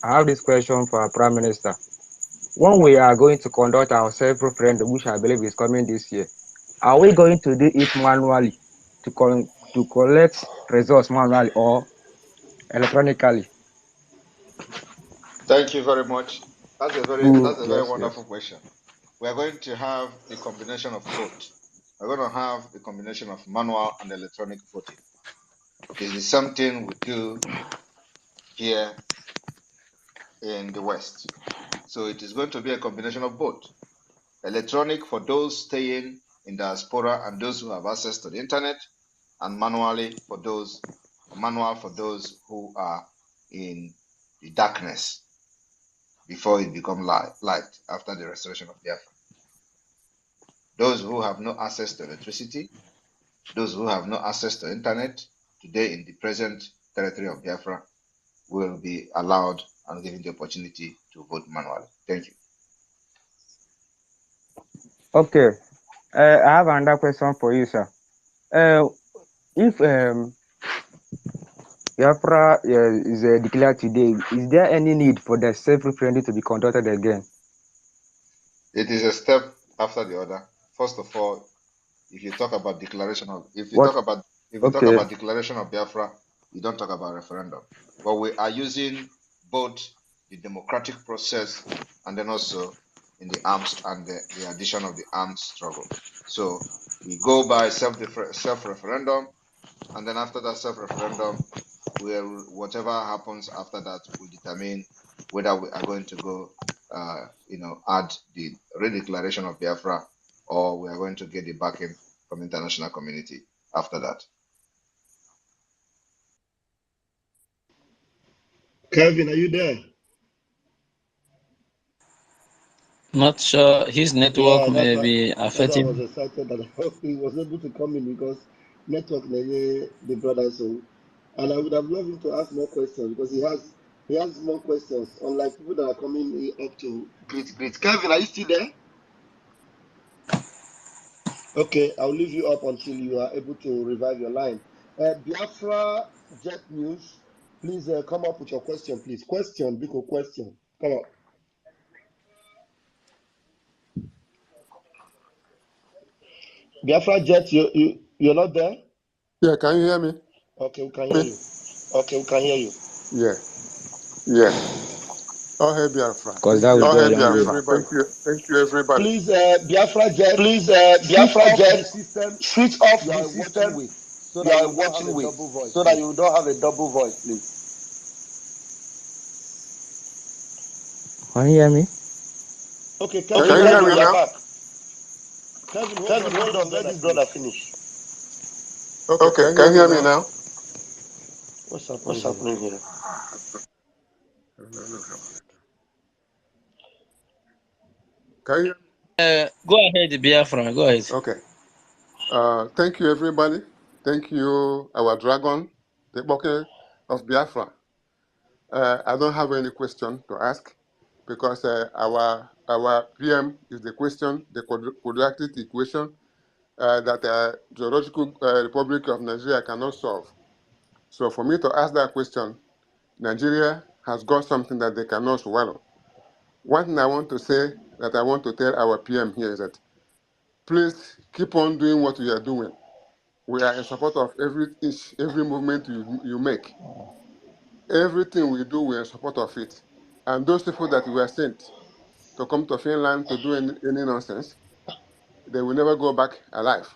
I have this question for our Prime Minister. When we are going to conduct our self-referendum, which I believe is coming this year, are we going to do it manually, to collect results manually or electronically? Thank you very much. That's a very Yes. wonderful question. We are going to have the combination of both. We're going to have the combination of manual and electronic voting. This is something we do here in the West. So it is going to be a combination of both. Electronic for those staying in diaspora and those who have access to the internet, and manual for those who are in the darkness before it becomes light after the restoration of Biafra. Those who have no access to electricity, those who have no access to internet today in the present territory of Biafra will be allowed and given the opportunity to vote manually. Thank you. Okay. I have another question for you, sir. If Biafra is declared today, is there any need for the self-referendum to be conducted again? It is a step after the other. First of all, if you talk about declaration of declaration of Biafra, you don't talk about referendum. But we are using both the democratic process and then also in the arms and the addition of the armed struggle. So we go by self-referendum, and then after that self-referendum, whatever happens after that will determine whether we are going to go, add the redeclaration of Biafra, or we are going to get the backing from the international community after that. Kevin, are you there? Not sure. His network may be affecting. I was excited that he was able to come in because network the brother. So, and I would have loved him to ask more questions because he has more questions, unlike people that are coming up to greet. Kevin, are you still there? Okay, I'll leave you up until you are able to revive your line. Biafra Jet News, please come up with your question, please. Question, Biko, question. Come up. Biafra Jet, you're not there? Yeah, can you hear me? Okay, we can hear you. Okay, we can hear you. Yeah. Oh, hey, Biafra. Because Thank that you. will Oh, go a hey, long way. Biafra. Thank you, everybody. Please, Biafra Jet, Please, switch Biafra off the Jet, system switch off you the are watching system with so you that are you don't have watching a with double voice, so that please. you don't have a double voice, please. Can you hear me? Okay, Can Kevin, you hear me now? back. Kevin, hold Kevin, on. Let hold this on. Let brother this brother finish. finish. Okay, can you hear me now? What's happening What's here? happening here? Can you hear me? Go ahead, Biafran. Go ahead. Okay. Thank you, everybody. Thank you, our dragon, the Boke of Biafra. I don't have any question to ask because our PM is the question, the quadratic equation that Geological Republic of Nigeria cannot solve. So for me to ask that question, Nigeria has got something that they cannot swallow. One thing I want to say that I want to tell our PM here is that please keep on doing what you are doing. We are in support of every movement you make. Everything we do, we are in support of it. And those people that were sent to come to Finland to do any nonsense, they will never go back alive.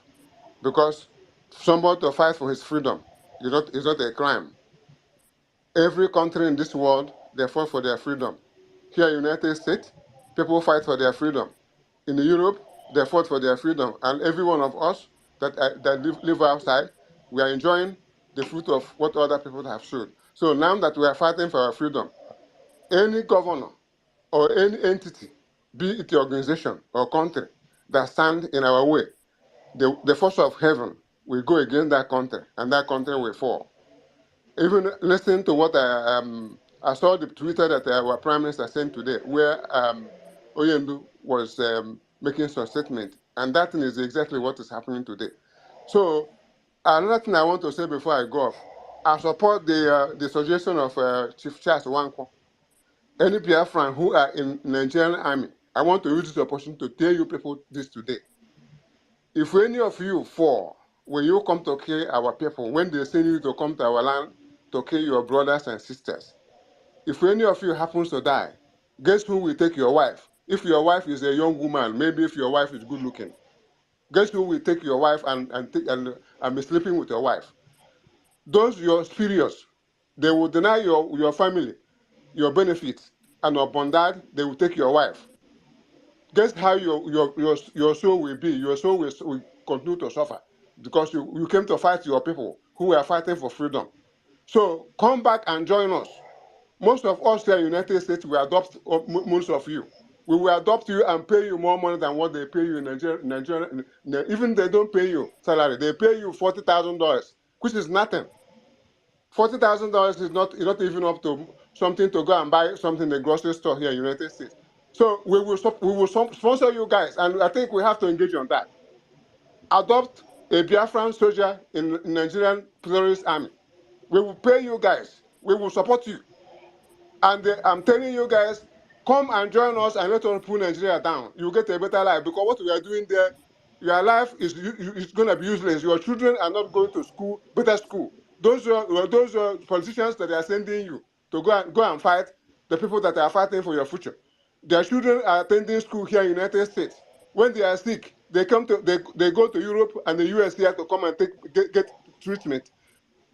Because somebody to fight for his freedom is not a crime. Every country in this world, they fight for their freedom. Here in the United States, people fight for their freedom. In Europe, they fought for their freedom. And every one of us that live outside, we are enjoying the fruit of what other people have showed. So now that we are fighting for our freedom, any governor or any entity, be it the organization or country, that stand in our way, the force of heaven will go against that country, and that country will fall. Even listening to what I saw the Twitter that our Prime Minister sent today, where Oyendu was making some statement, and that thing is exactly what is happening today. So another thing I want to say before I go off, I support the suggestion of Chief Charles Wanko. Any Biafran who are in Nigerian army, I want to use this opportunity to tell you people this today. If any of you fall, when you come to kill our people, when they send you to come to our land to kill your brothers and sisters, if any of you happens to die, guess who will take your wife? If your wife is a young woman, maybe if your wife is good looking, guess who will take your wife and be sleeping with your wife? Those your superiors, they will deny your family your benefits, and upon that, they will take your wife. Guess how your soul will be? Your soul will continue to suffer because you came to fight your people who are fighting for freedom. So come back and join us. Most of us here in the United States will adopt most of you. We will adopt you and pay you more money than what they pay you in Nigeria. Even they don't pay you salary, they pay you $40,000, which is nothing. $40,000 is not even up to something to go and buy something in the grocery store here in the United States. So we will sponsor you guys, and I think we have to engage on that. Adopt a Biafran soldier in Nigerian terrorist army. We will pay you guys. We will support you. And I'm telling you guys, come and join us and let us pull Nigeria down. You'll get a better life because what we are doing there, your life is going to be useless. Your children are not going to school, better school. Those politicians that are sending you to go and fight the people that are fighting for your future. Their children are attending school here in the United States. When they are sick, they go to Europe and the US here to come and get treatment.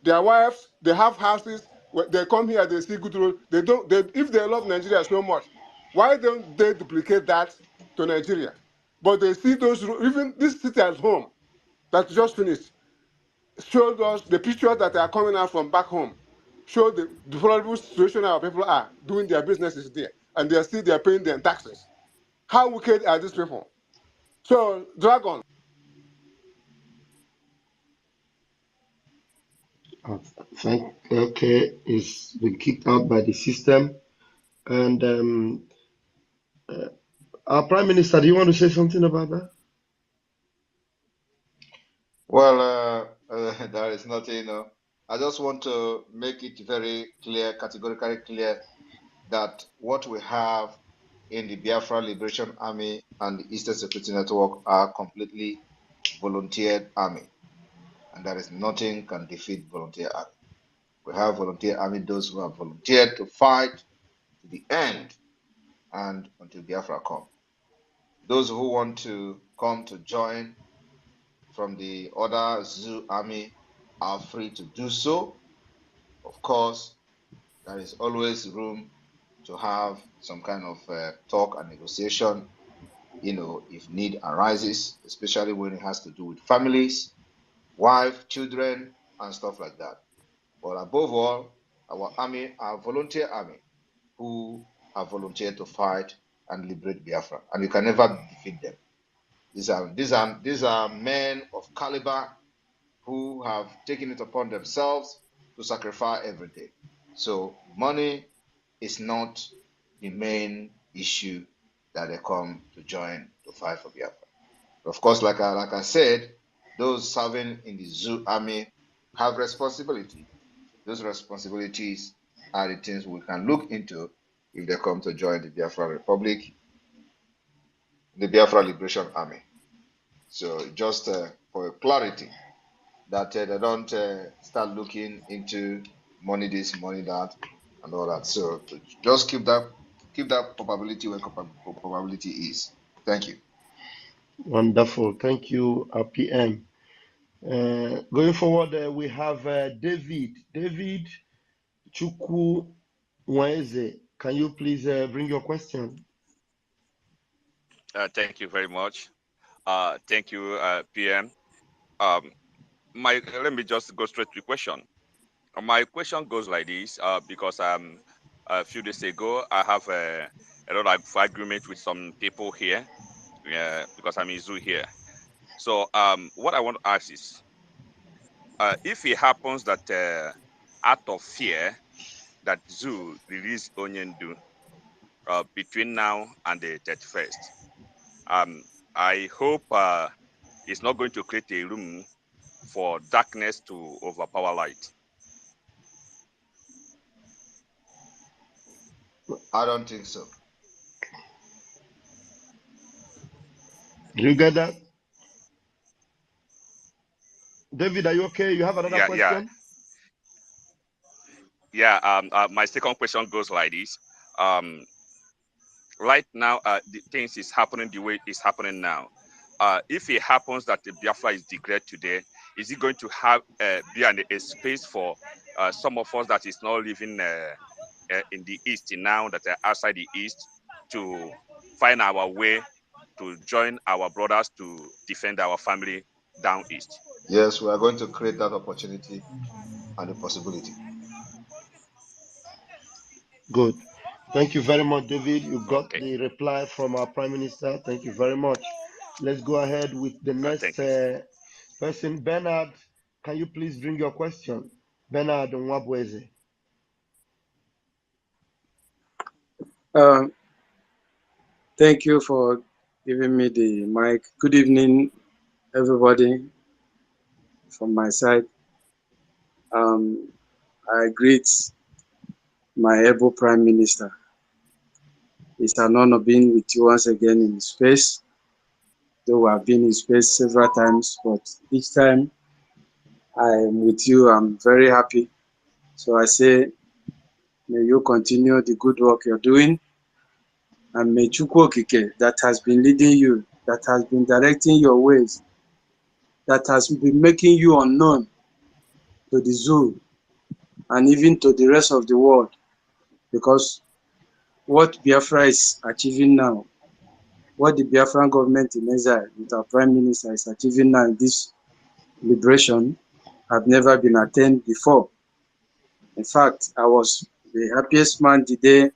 Their wives, they have houses. They come here, they see good road. If they love Nigeria so much, why don't they duplicate that to Nigeria? But they see even this city at home that just finished showed us the pictures that are coming out from back home. Show the deplorable situation our people are doing their businesses there, and they're paying their taxes. How wicked are these people? So, Dragon. Okay, he's been kicked out by the system. And our Prime Minister, do you want to say something about that? Well, there is nothing. I just want to make it very clear, categorically clear, that what we have in the Biafra Liberation Army and the Eastern Security Network are completely volunteered army. and there is nothing can defeat volunteer army. We have volunteer army, those who have volunteered to fight to the end and until Biafra come. Those who want to come to join from the other zoo army are free to do so. Of course, there is always room to have some kind of talk and negotiation, if need arises, especially when it has to do with families, wife, children, and stuff like that. But above all, our army, our volunteer army, who have volunteered to fight and liberate Biafra, and you can never defeat them. These are men of caliber who have taken it upon themselves to sacrifice every day. So money is not the main issue that they come to join to fight for Biafra. Of course, like I said, those serving in the zoo army have responsibility. Those responsibilities are the things we can look into if they come to join the Biafra Republic, the Biafra Liberation Army. So just for clarity, that they don't start looking into money this, money that, and all that. So just keep that probability where probability is. Thank you. Wonderful. Thank you, PM. Going forward, we have David. David Chukwu Nweze. Can you please bring your question? Thank you very much. Thank you, PM. Let me just go straight to the question. My question goes like this, because a few days ago, I have a lot of agreement with some people here, because I'm in zoo here. So what I want to ask is, if it happens that out of fear that zoo release Onyendu between now and the 31st, I hope it's not going to create a room for darkness to overpower light. I don't think so. Do you get that? David, are you okay? You have another question? My second question goes like this. Right now, the things is happening the way it's happening now. If it happens that the Biafra is declared today, is it going to have be a space for some of us that is not living in the East now, that are outside the East, to find our way to join our brothers to defend our family down East? Yes, we are going to create that opportunity and the possibility. Good. Thank you very much, David. You got the reply from our Prime Minister. Thank you very much. Let's go ahead with the next person. Bernard, can you please bring your question? Bernard Nwabweze. Thank you for giving me the mic. Good evening, everybody, from my side. I greet my able Prime Minister. It's an honor being with you once again in space. Though I've been in space several times, but each time I am with you, I'm very happy. So I say, may you continue the good work you're doing. And may Chukwu Okike, that has been leading you, that has been directing your ways, that has been making you unknown to the zoo and even to the rest of the world, because what Biafra is achieving now, what the Biafran government in exile with our Prime Minister is achieving now in this liberation have never been attained before. In fact, I was the happiest man the day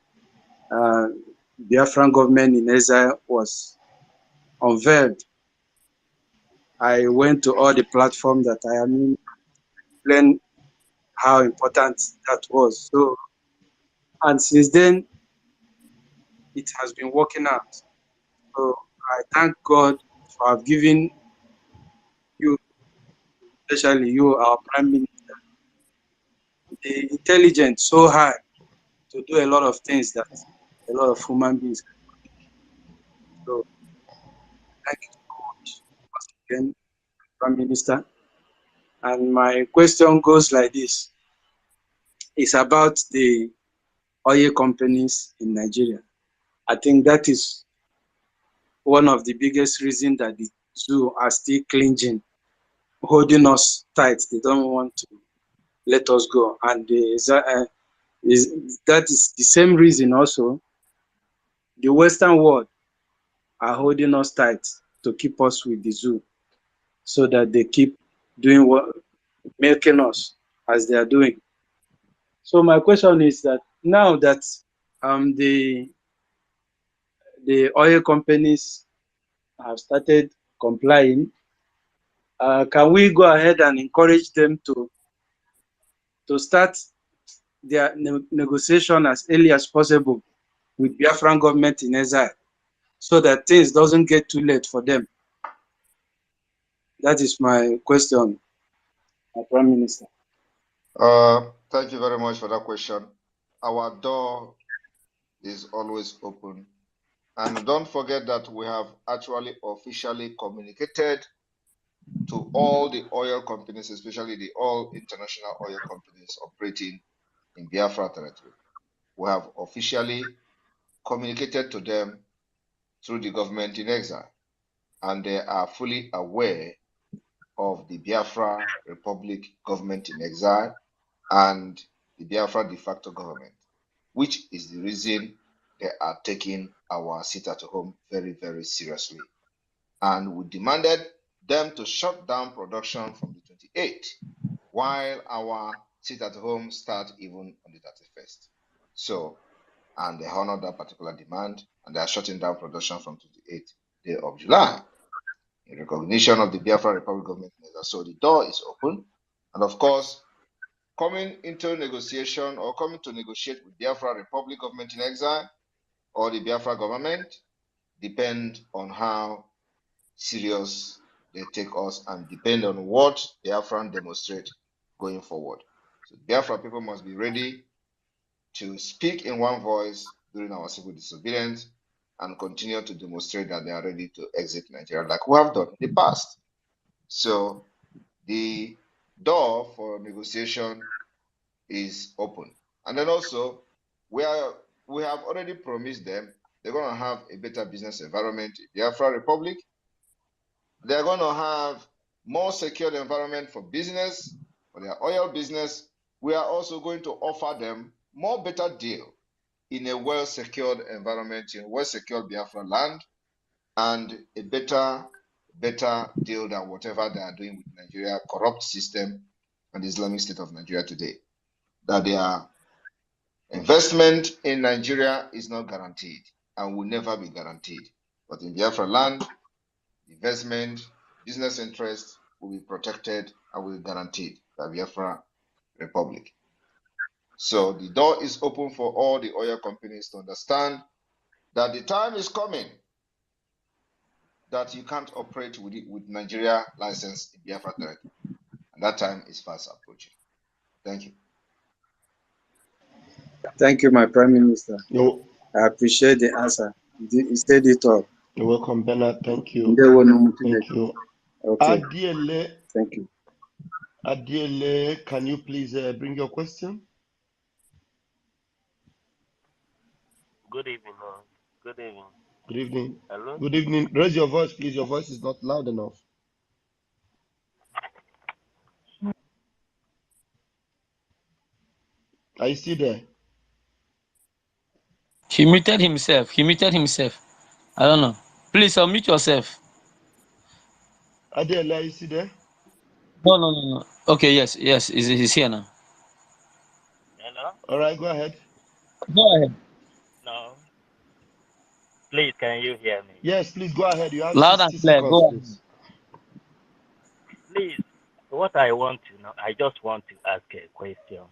Biafran government in exile was unveiled. I went to all the platforms that I am in, explain how important that was. So, and since then, it has been working out. So I thank God for giving you, especially you, our Prime Minister, the intelligence so high to do a lot of things that a lot of human beings can do. So thank you so much once again, Prime Minister. And my question goes like this. It's about the oil companies in Nigeria. I think that is one of the biggest reasons that the zoo are still clinging, holding us tight. They don't want to let us go. And that is the same reason also the Western world are holding us tight to keep us with the zoo, so that they keep doing what, milking us as they are doing. So my question is that now that the oil companies have started complying, can we go ahead and encourage them to start their negotiation as early as possible with Biafran government in exile, so that things doesn't get too late for them? That is my question, Prime Minister. Thank you very much for that question. Our door is always open. And don't forget that we have actually officially communicated to all the oil companies, especially the all international oil companies operating in Biafra territory. We have officially communicated to them through the government in exile, and they are fully aware of the Biafra Republic government in exile and the Biafra de facto government, which is the reason they are taking our sit at home very, very seriously. And we demanded them to shut down production from the 28th, while our sit at home start even on the 31st. So, and they honored that particular demand, and they are shutting down production from 28th day of July in recognition of the Biafra Republic government. So the door is open, and of course, coming into negotiation or coming to negotiate with Biafra Republic government in exile or the Biafra government depend on how serious they take us and depend on what Biafran demonstrate going forward. So Biafra people must be ready to speak in one voice during our civil disobedience and continue to demonstrate that they are ready to exit Nigeria like we have done in the past. So the door for negotiation is open. And then also, we have already promised them they're going to have a better business environment in Biafra Republic. They're going to have more secure environment for business, for their oil business. We are also going to offer them more better deal in a well-secured environment, in well-secured Biafra land, and a better deal than whatever they are doing with Nigeria corrupt system and the Islamic State of Nigeria today. That their investment in Nigeria is not guaranteed and will never be guaranteed. But in Biafra land, investment, business interests will be protected and will be guaranteed by Biafra Republic. So the door is open for all the oil companies to understand that the time is coming that you can't operate with Nigeria license in Biafra territory. And that time is fast approaching. Thank you. Thank you, my Prime Minister. I appreciate the answer. You said it all. You're welcome, Bernard. Thank you. Thank you. Okay. Adiele. Thank you. Adiele, can you please bring your question? Good evening. Good evening. Good evening. Hello? Good evening. Raise your voice, please. Your voice is not loud enough. Are you still there? He muted himself. I don't know. Please unmute yourself. Adiele, are you still there? No. Okay, yes. He's here now. Hello? All right, go ahead. Go ahead. No. Please, can you hear me? Yes, please go ahead. You have Loud 60 and clear. seconds, Go please. Please, what I want to know, I just want to ask a question.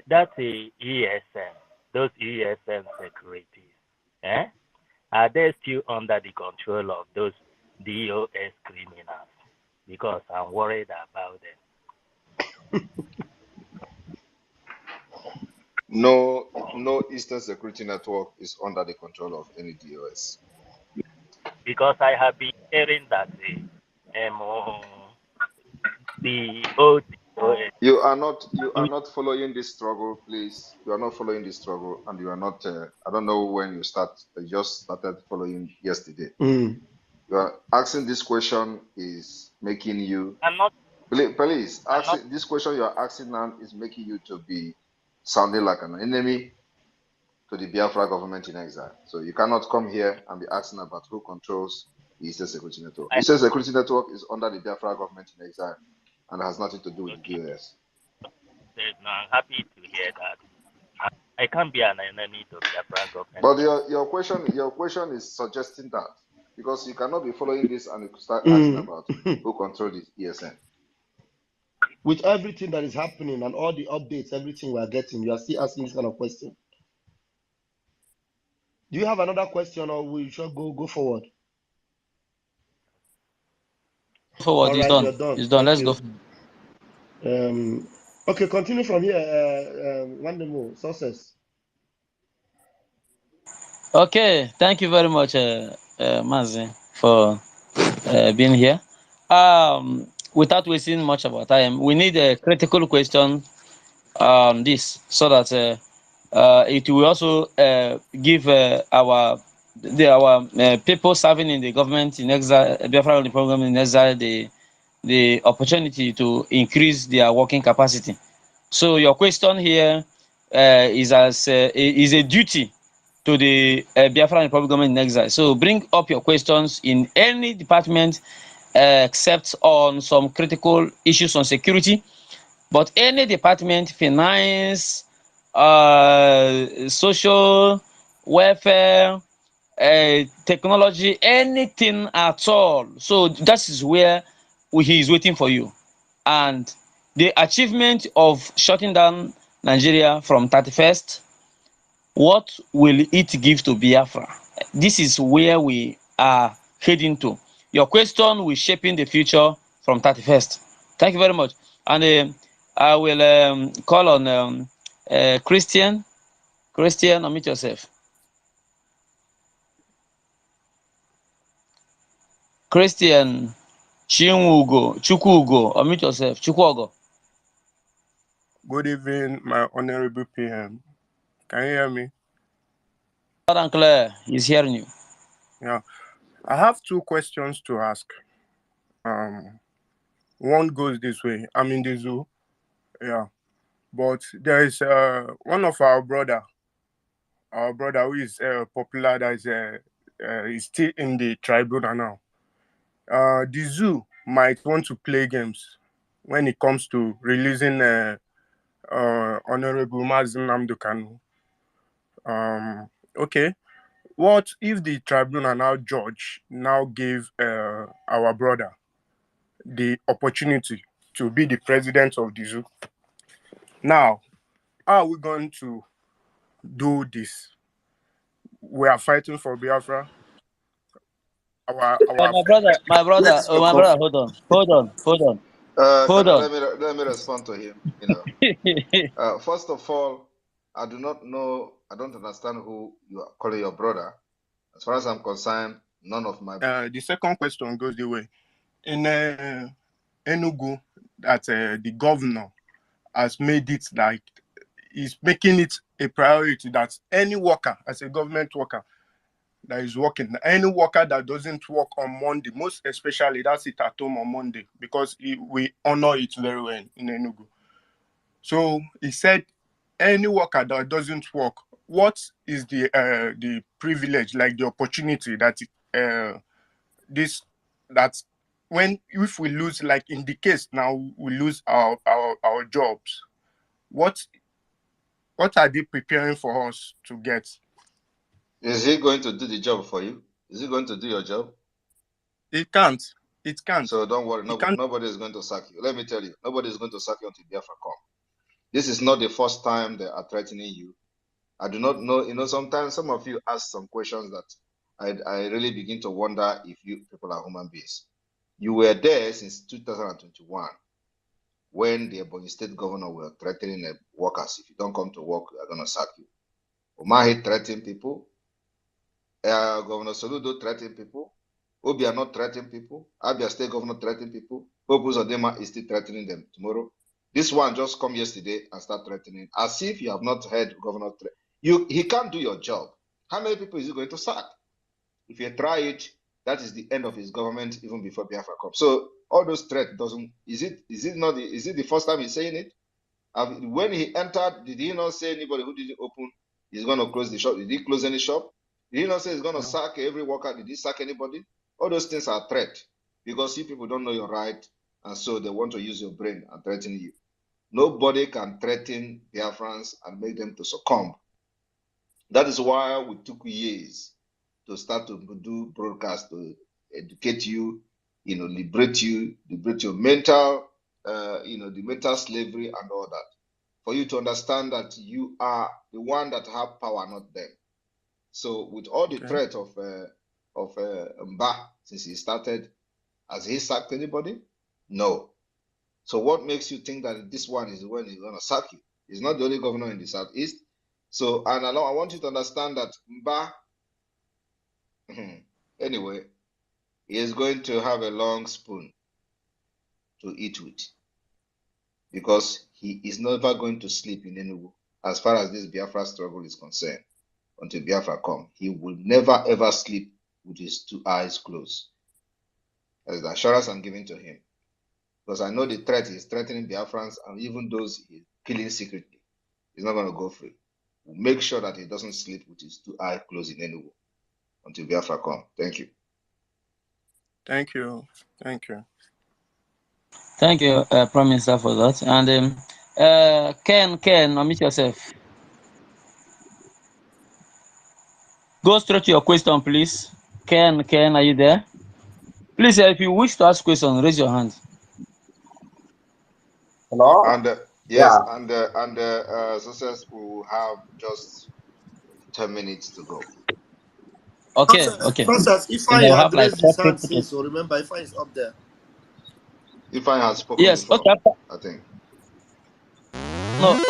That's a ESM, those ESM securities. Are they still under the control of those DOS criminals? Because I'm worried about them. No Eastern Security Network is under the control of any DOS. Because I have been hearing that the OTOS. You are not following this struggle, please. You are not following this struggle, and you are not. I don't know when you start. You just started following yesterday. Mm. You are asking this question is making you. I'm not. Please, I'm not. asking this question you are asking now is making you to be sounding like an enemy to the Biafra government in exile. So you cannot come here and be asking about who controls the Eastern Security Network. I, Eastern Security Network is under the Biafra government in exile and has nothing to do with okay. the BOS. No, I'm happy to hear that. I can't be an enemy to Biafra government. But your question is suggesting that because you cannot be following this and you start asking about who controls the ESN. With everything that is happening and all the updates, everything we are getting, you are still asking this kind of question. Do you have another question, or we should go forward? Forward, All it's right, done. you're done. It's done. Thank Let's you. go. Okay, continue from here. One more success. Okay, thank you very much, Mazi, for being here. Without wasting much of our time, we need a critical question on this so that it will also give our people serving in the government in exile, Biafran program in exile, the opportunity to increase their working capacity. So your question here is a duty to the Biafran Republic government in exile. So bring up your questions in any department except on some critical issues on security. But any department, finance, social, welfare, technology, anything at all. So that is where he is waiting for you. And the achievement of shutting down Nigeria from 31st, what will it give to Biafra? This is where we are heading to. Your question will shaping the future from 31st. Thank you very much. And I will call on Christian. Christian, unmute yourself. Christian Chukwugo, unmute yourself. Chukwugo. Good evening, my honorable PM. Can you hear me? Loud and clear. He's hearing you. Yeah. I have two questions to ask. One goes this way. I'm in the zoo. Yeah. But there is one of our brother who is popular, that is still in the tribunal now. The zoo might want to play games when it comes to releasing Honorable Mazi Nnamdi Kanu. Okay. What if the tribunal judge gave our brother the opportunity to be the president of the zoo? Now, how are we going to do this? We are fighting for Biafra. My brother, hold on. Let me respond to him. First of all, I do not know. I don't understand who you are calling your brother. As far as I'm concerned, none of my. The second question goes the way in Enugu that the governor has made it like he's making it a priority that any worker, as a government worker, that is working, any worker that doesn't work on Monday, most especially that's it at home on Monday, because we honor it very well in Enugu. So he said, any worker that doesn't work, what is the privilege, like the opportunity that if we lose, like in the case now we lose our jobs, what are they preparing for us to get? Is he going to do the job for you? Is he going to do your job? It can't. It can't. So don't worry. Nobody is going to sack you. Let me tell you, nobody is going to sack you until Biafra come. This is not the first time they are threatening you. I do not know. Sometimes some of you ask some questions that I really begin to wonder if you people are human beings. You were there since 2021 when the Ebonyi State governor were threatening the workers. If you don't come to work, we are going to sack you. Umahi threatening people. Governor Soludo threatening people. Obi are not threatening people. Abia State governor threatening people. Opus Odema is still threatening them tomorrow. This one just come yesterday and start threatening, as if you have not heard Governor. He can't do your job. How many people is he going to sack? If you try it, that is the end of his government, even before Biafra comes. So all those threats doesn't. Is it the first time he's saying it? When he entered, did he not say anybody who didn't open is going to close the shop? Did he close any shop? Did he not say he's going to sack every worker? Did he sack anybody? All those things are threat because you people don't know your right, and so they want to use your brain and threaten you. Nobody can threaten Biafrans and make them to succumb. That is why we took years to start to do broadcast to educate you, liberate your mental, the mental slavery and all that. For you to understand that you are the one that have power, not them. So with all the threat of Mba since he started, has he sacked anybody? No. So what makes you think that this one is when he's gonna sack you? He's not the only governor in the southeast. So I want you to understand that Mba, anyway, he is going to have a long spoon to eat with, because he is never going to sleep in Enugu as far as this Biafra struggle is concerned. Until Biafra come, he will never ever sleep with his 2 eyes closed. That's the assurance I'm giving to him, because I know the threat is threatening Biafrans, and even those he's killing secretly, he's not going to go free. We'll make sure that he doesn't sleep with his 2 eyes closed in Enugu until Biafra come. Thank you. Thank you. Thank you. Thank you, Prime Minister, for that. And Ken, unmute yourself. Go straight to your question, please. Ken, are you there? Please, if you wish to ask question, raise your hand. Hello? And yes, Yeah. and success will have just 10 minutes to go. Okay. Francis, if And I I'll had have like raised his 4 hand people. since, so remember, if I is up there. If I had spoken Yes, before, okay. I think. No,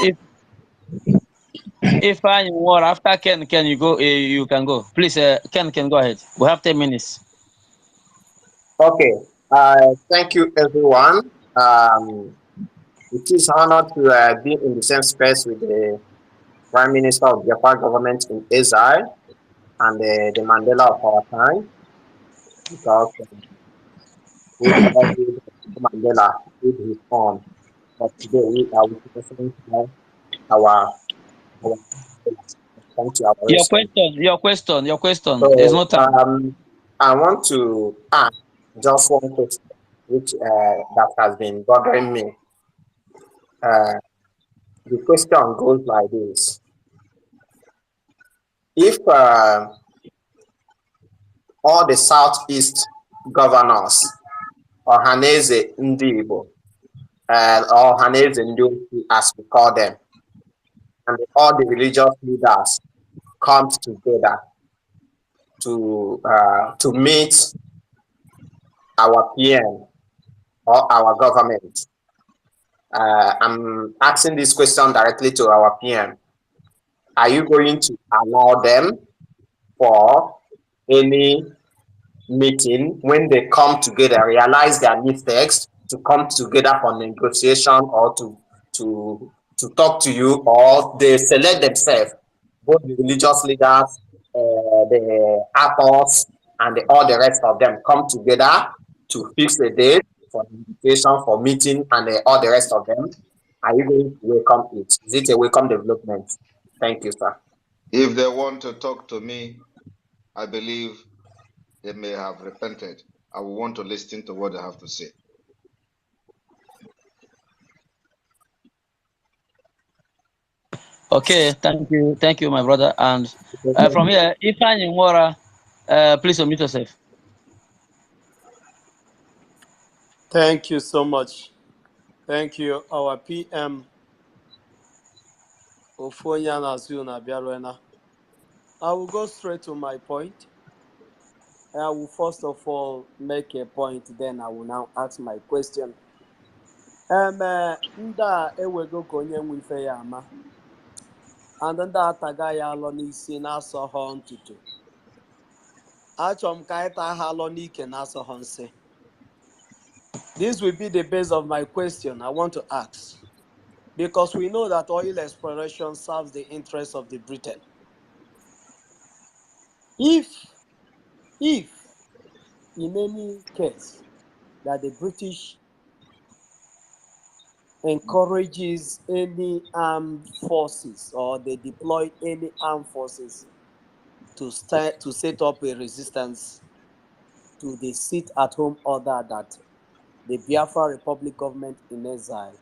if I were after Ken, you go? You can go. Please, Ken, go ahead. We have 10 minutes. Okay. Thank you, everyone. It is an honor to be in the same space with the Prime Minister of Japan government in exile and the Mandela of our time, because whoever did Mandela did his own. But today we are witnessing our thank you, our rescue. Your question. There's no So time. I want to ask just one question, which that has been bothering me. The question goes like this: if all the Southeast governors, or Haneze Ndibo, or Haneze Ndosi, as we call them, and all the religious leaders come together to meet our PM or our government. I'm asking this question directly to our PM. Are you going to allow them for any meeting when they come together, realize their mistakes, to come together for negotiation or to talk to you, or they select themselves, both the religious leaders, the apostles, and all the rest of them come together to fix a date for invitation, for meeting, and all the rest of them? Are you going to welcome it? Is it a welcome development? Thank you, sir. If they want to talk to me, I believe they may have repented. I will want to listen to what they have to say. Okay, thank you, my brother. And from here, Ifeanyi Nwora, please unmute yourself. Thank you so much. Thank you, our PM, Ofonya Nazuna Biarwena. I will go straight to my point. I will first of all make a point, then I will now ask my question. Nda ewego konye nwife ya ama. And nda ataga ya alọ n'isi na-asọ ha ntutu. Achọrọ m ka anyị taa ha alọ n'ike na-asọ ha nsị. This will be the base of my question I want to ask. Because we know that oil exploration serves the interests of the Britain. If in any case that the British encourages any armed forces or they deploy any armed forces to set up a resistance to the sit-at-home order that the Biafra Republic government in exile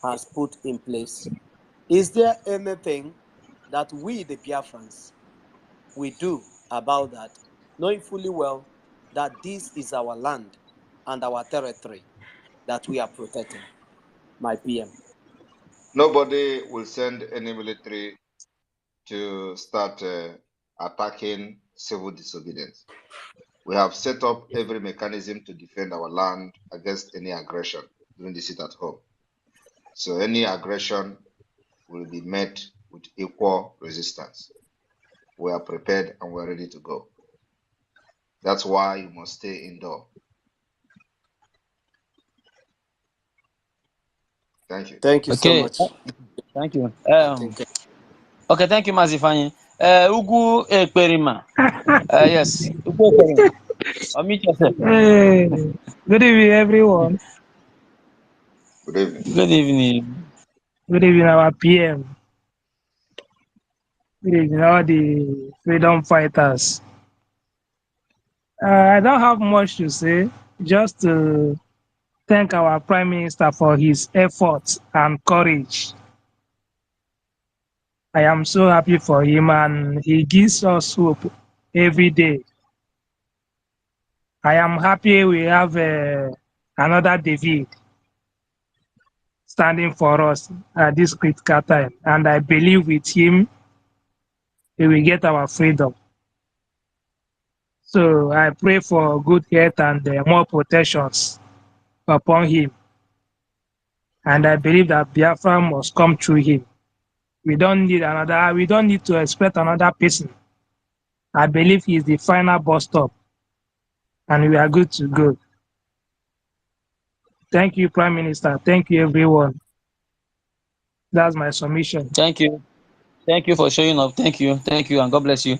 has put in place, is there anything that we, the Biafrans, we do about that, knowing fully well that this is our land and our territory that we are protecting? My PM. Nobody will send any military to start attacking civil disobedience. We have set up every mechanism to defend our land against any aggression during the sit at home. So any aggression will be met with equal resistance. We are prepared and we're ready to go. That's why you must stay indoor. Thank you. Thank you so much. Thank you. Okay, thank you, Mazi Fanyi. Ugu Ekperima. Yes, Ugu Ekperima. Unmute yourself. Hey, good evening, everyone. Good evening. Good evening. Good evening, our PM. Good evening, all the freedom fighters. I don't have much to say, just to thank our Prime Minister for his efforts and courage. I am so happy for him, and he gives us hope every day. I am happy we have another David standing for us at this critical time, and I believe with him we will get our freedom. So I pray for good health and more protections upon him. And I believe that Biafra must come through him. We don't need to expect another person. I believe he is the final bus stop, and we are good to go. Thank you, Prime Minister. Thank you, everyone. That's my submission. Thank you. Thank you for showing up. Thank you, and God bless you.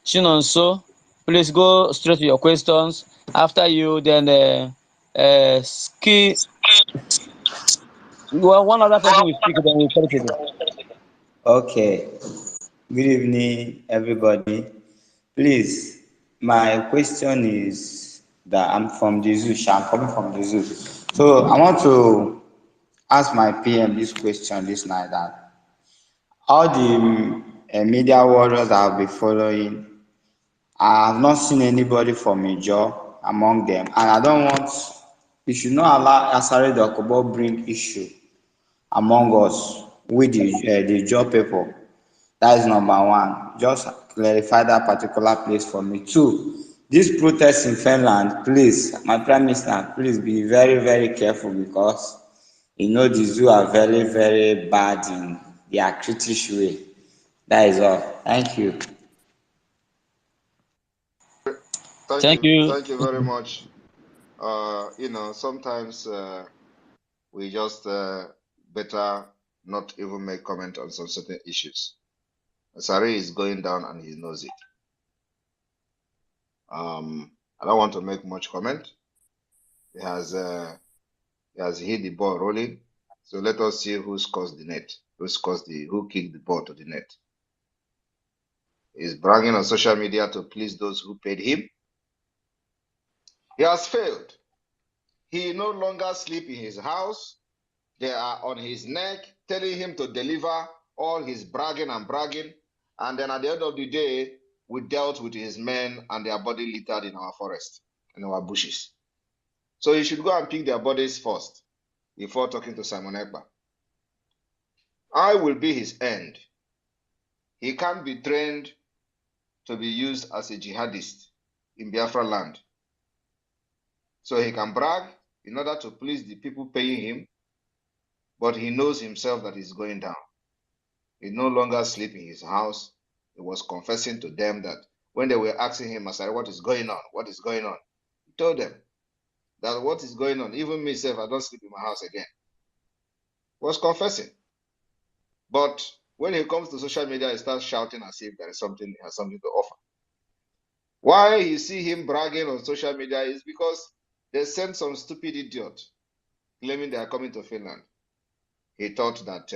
Chinonso, please go straight to your questions. After you, then Ski. Well, one other person will speak, then we'll call it again. Okay. Good evening, everybody. Please, my question is that I'm from the zoo. I'm coming from the zoo. So I want to ask my PM this question this night, that all the media warriors that I'll be following, I have not seen anybody from Ijo among them, and I don't want, you should not allow Asari Dokubo bring issue among us with the job people. That is number one. Just clarify that particular place for me. Two, this protest in Finland, please, my Prime Minister, please be very, very careful, because you know the zoo are very, very bad in their critish way. That is all. Thank you. Thank you very much. Sometimes we just better not even make comment on some certain issues. Sari is going down and he knows it. I don't want to make much comment. He has hit the ball rolling. So let us see who scores the net, who kicked the ball to the net. He's bragging on social media to please those who paid him. He has failed. He no longer sleeps in his house. They are on his neck, telling him to deliver all his bragging. And then at the end of the day, we dealt with his men and their body littered in our forest, in our bushes. So he should go and pick their bodies first before talking to Simon Ekpa. I will be his end. He can't be trained to be used as a jihadist in Biafra land. So he can brag in order to please the people paying him, but he knows himself that he's going down. He no longer sleeps in his house. He was confessing to them that when they were asking him, I said, what is going on? What is going on? He told them that what is going on, even myself, I don't sleep in my house again. Was confessing. But when he comes to social media, he starts shouting as if there is something, he has something to offer. Why you see him bragging on social media is because they sent some stupid idiot claiming they are coming to Finland. He thought that,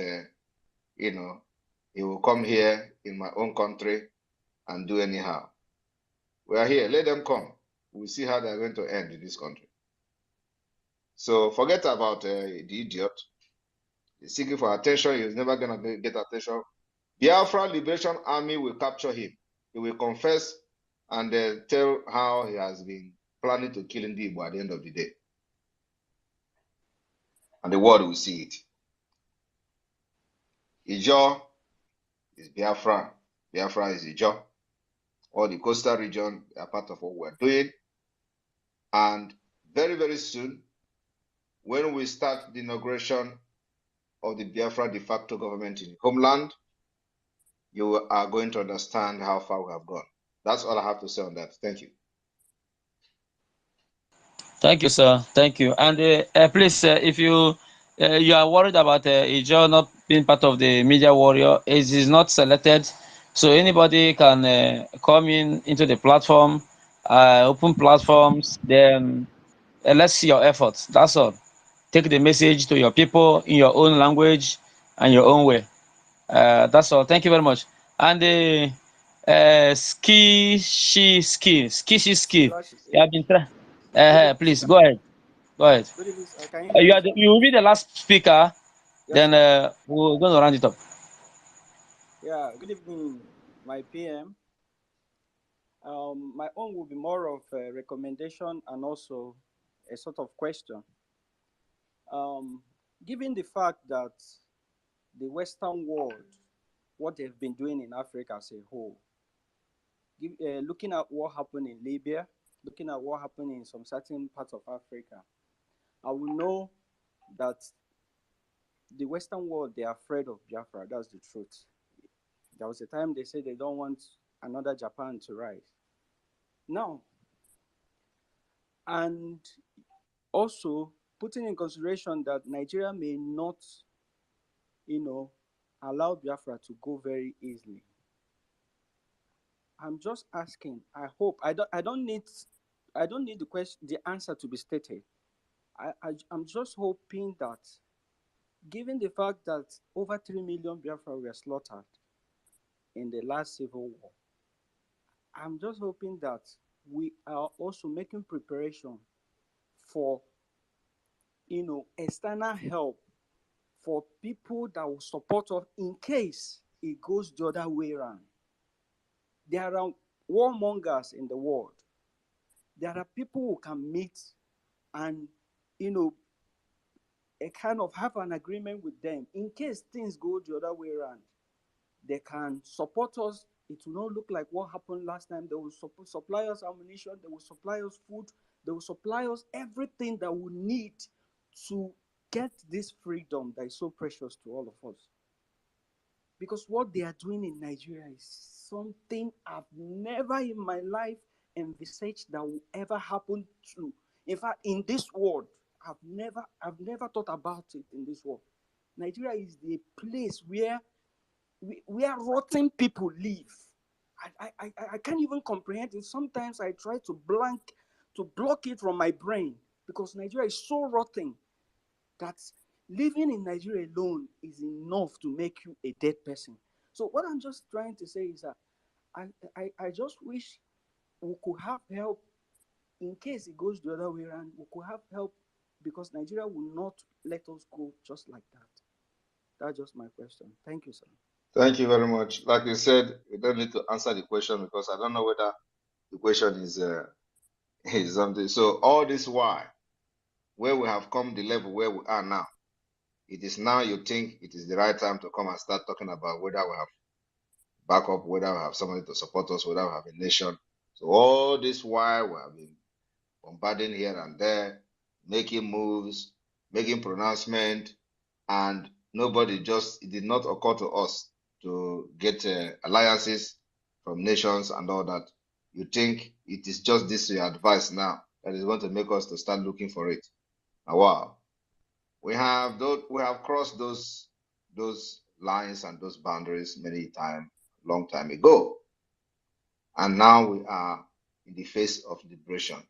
you know, he will come here in my own country and do anyhow. We are here, let them come. We'll see how they're going to end in this country. So forget about the idiot. He's seeking for attention. He's never going to get attention. Biafran Liberation Army will capture him. He will confess and tell how he has been planning to kill Ndibo at the end of the day. And the world will see it. Ijo is Biafran. Biafra is Ijo. All the coastal region are part of what we're doing. And very, very soon, when we start the inauguration of the Biafra de facto government in the homeland, you are going to understand how far we have gone. That's all I have to say on that. Thank you. Thank you, sir. Thank you. And please, if you are worried about Ijo not being part of the media warrior, it is not selected, so anybody can come into the platform, open platforms. Then let's see your efforts. That's all. Take the message to your people in your own language and your own way. That's all. Thank you very much. And ski. You have been trying. Please go ahead. Go ahead. Good evening, sir. Can you hear me, sir? You will be the last speaker. Yes, Then sir. we're going to round it up. Yeah. Good evening, my PM. My own will be more of a recommendation and also a sort of question. Given the fact that the Western world, what they've been doing in Africa as a whole, looking at what happened in Libya, looking at what happened in some certain parts of Africa, I will know that the Western world, they are afraid of Biafra. That's the truth. There was a time they said they don't want another Japan to rise. Now, and also putting in consideration that Nigeria may not, allow Biafra to go very easily. I'm just asking. I hope I don't need the answer to be stated. I'm just hoping that, given the fact that over 3 million Biafra were slaughtered in the last civil war, I'm just hoping that we are also making preparation for, external help for people that will support us in case it goes the other way around. There are warmongers in the world. There are people who can meet and, a kind of have an agreement with them. In case things go the other way around, they can support us. It will not look like what happened last time. They will supply us ammunition. They will supply us food. They will supply us everything that we need to get this freedom that is so precious to all of us. Because what they are doing in Nigeria is something I've never in my life envisaged that will ever happen to. In fact, in this world, I've never thought about it in this world. Nigeria is the place where rotten people live. I can't even comprehend it. Sometimes I try to block it from my brain, because Nigeria is so rotten that living in Nigeria alone is enough to make you a dead person. So what I'm just trying to say is that I just wish we could have help in case it goes the other way around. We could have help, because Nigeria will not let us go just like that. That's just my question. Thank you, sir. Thank you very much. Like you said, you don't need to answer the question, because I don't know whether the question is something. So all this while, where we have come the level where we are now, it is now you think it is the right time to come and start talking about whether we have backup, whether we have somebody to support us, whether we have a nation. So all this while, we have been bombarding here and there, making moves, making pronouncement, and nobody it did not occur to us to get alliances from nations and all that. you think it is just this your advice now that is going to make us to start looking for it. Now, wow, we have crossed those lines and those boundaries long time ago, and now we are in the face of liberation.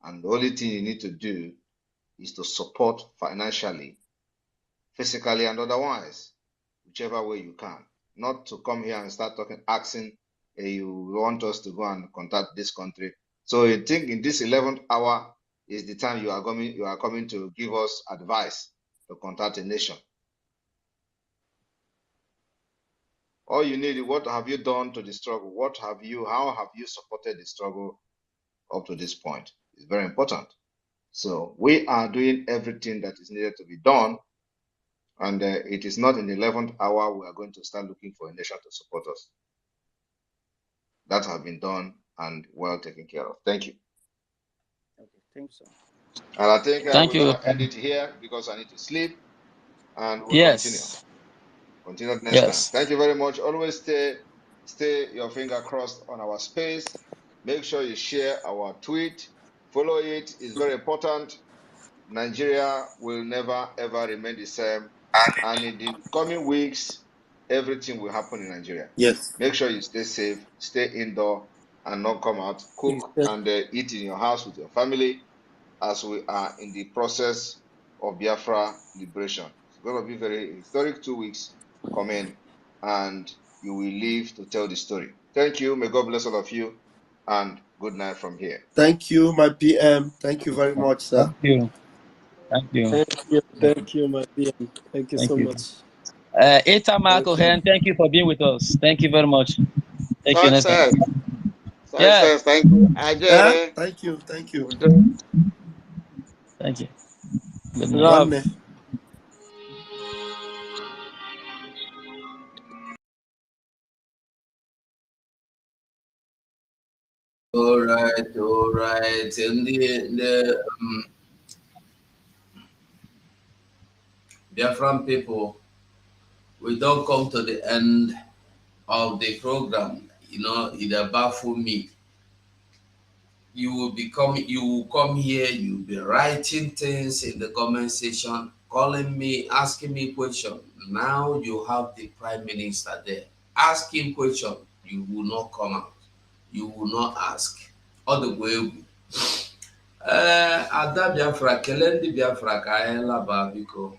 And the only thing you need to do is to support financially, physically, and otherwise, whichever way you can. Not to come here and start asking, you want us to go and contact this country. So you think in this 11th hour is the time you are coming to give us advice to contact a nation. All you need is, what have you done to the struggle? How have you supported the struggle up to this point? It's very important. So we are doing everything that is needed to be done. And it is not in the 11th hour we are going to start looking for a nation to support us. That has been done and well taken care of. Thank you. Okay, thanks, sir. And I think we're Thank you. going to end it here because I need to sleep, and we'll continue next time. Thank you very much. Always stay your finger crossed on our space. Make sure you share our tweet. Follow it. It's very important. Nigeria will never ever remain the same. And in the coming weeks, everything will happen in Nigeria. Yes. Make sure you stay safe, stay indoor, and not come out. Cook and eat in your house with your family, as we are in the process of Biafra liberation. It's going to be very historic 2 weeks coming, and you will live to tell the story. Thank you. May God bless all of you, and good night from here. Thank you, my PM. Thank you very much, sir. Thank you. Thank you. Thank you, my PM. Thank you so much. Eta Marco, thank you for being with us. Thank you very much. Thank you. Success. Yes. Thank you. Ajere. Thank you. Thank you. Thank you. Good night. All right. In the Biafran people, we don't come to the end of the program. You know, it baffle me. You will come here, you'll be writing things in the comment section, calling me, asking me questions. Now you have the Prime Minister there. Ask him questions. You will not come out. You will not ask. All the way. Ada Biafra, Kelendi Biafra, Kaela Babiko.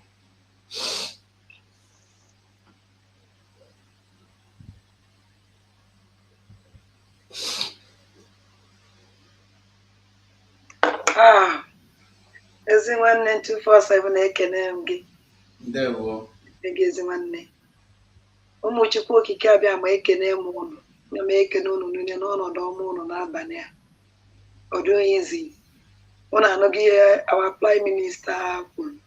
Ezi nwanne 247 ekene m gị. Ndewo. Gị ezi nwanne. Ụmụ Chukwu okike abịa ma ekene m unu. Na m ekene unu niile n'ọnọdụ ọma unu n'abalị a. Ọ dịghị izi. Unu anụghị ihe our Prime Minister kwuru.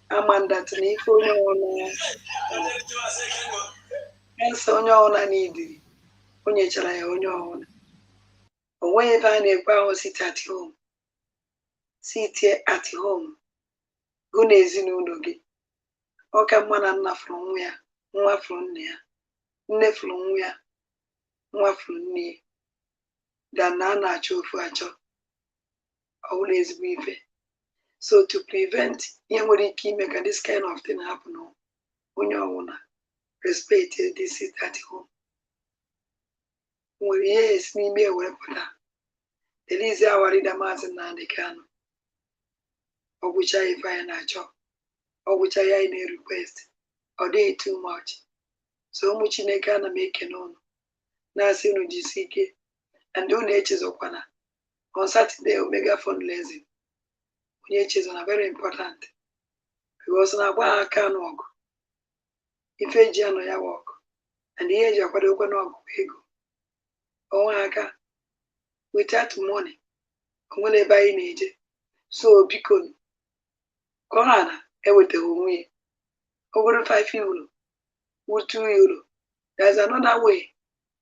Amanda tụrụ ife onye ọbụla. Ese onye ọbụla n'idiri. O nyechara ya onye ọbụla. O nweghị ebe a na-ekwe ahụ sit at home. Sit at home. Gụ na ezinụlọ gị. Ọ ka mma na nna fụrụ nwa ya, nwa fụrụ nne ya, nne fụrụ nwa ya, nwa fụrụ nne ya. Dan na a na-achọ ofu achọ. Ọ bụla ezigbo ife. So to prevent ihe nwere ike ime ka this kind of thing happen, onye ọbụla respect this sit at home. Nwere ihe esi n'ime ewere pụta. Elize awarida Mazi Nnamdi Kanu. Ọ gwụcha ife anyị na-achọ. Ọ gwụcha ya anyị na-request. Ọ dịghị too much. So ụmụ Chineke ana m ekene unu. Na-asị unu jisi ike. And unu echezọkwana. On Saturday, Omega fundraising. Onye echezọna very important. Because na agba aka n'ọgụ. Ife eji anọ ya ọgụ. And ihe eji akwadokwa n'ọgụ ego. Ọnwa aka. Without money. Onwere ebe anyị na-eje. So biko ka ọ na ewetaghị onwe ya. Ọ bụrụ 5 euro, 2 euro. There's another way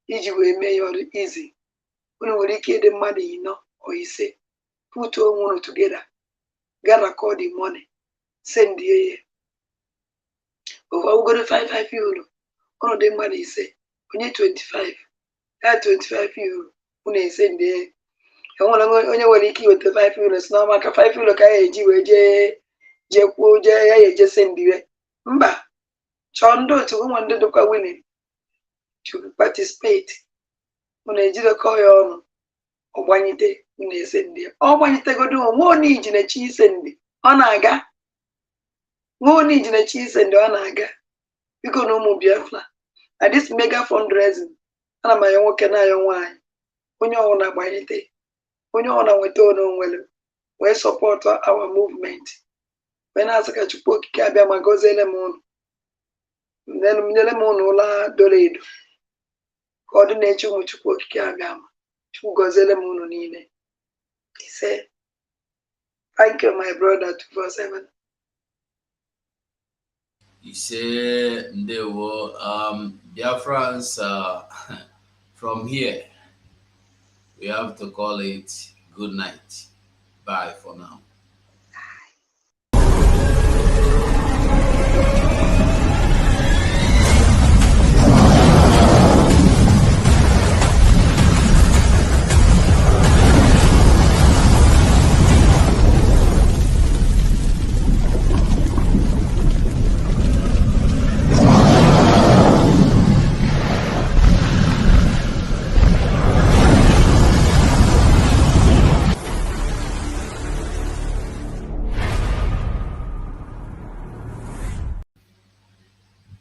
iji wee mee ya easy. Unu nwere ike ịdị mmadụ 4 or 5. Put one together. Ga record the money. Send ya. Ọ bụrụ 5 euro. Unu dị mmadụ 5. Onye 25. That 25 euro. unu ese ndị enwere onye nwere ike iweta 5 euros na maka 5 euro ka ya eji wee jee kwuo jee ya ejese ndị mba chọọ ndị otu ụmụ ndị dịkwa willing to participate unu ejidekọ ya ọnụ ọgbanyite unu ese ndị ọ gbanyitegodo nwe onye iji na-echi ise ndị ọ na-aga nwe onye iji na-echi ise ndị ọ na-aga biko na ụmụ Biafra na this mega fundraising ana m anya nwoke na-ayọ nwaanyị onye ọbụla gbanyite onye ọbụla nweta onwere wee support our movement wee na-asị ka Chukwu okike abịa ma gọziele m ụnụ nyere m ụnụ ụlọ doro edo ka ọ dị na-eche ụmụ Chukwu okike abịa ma Chukwu gọziele m ụnụ niile. Ise. Thank you, my brother 247. Ise ndewo. Biafrans, from here we have to call it good night. Bye for now.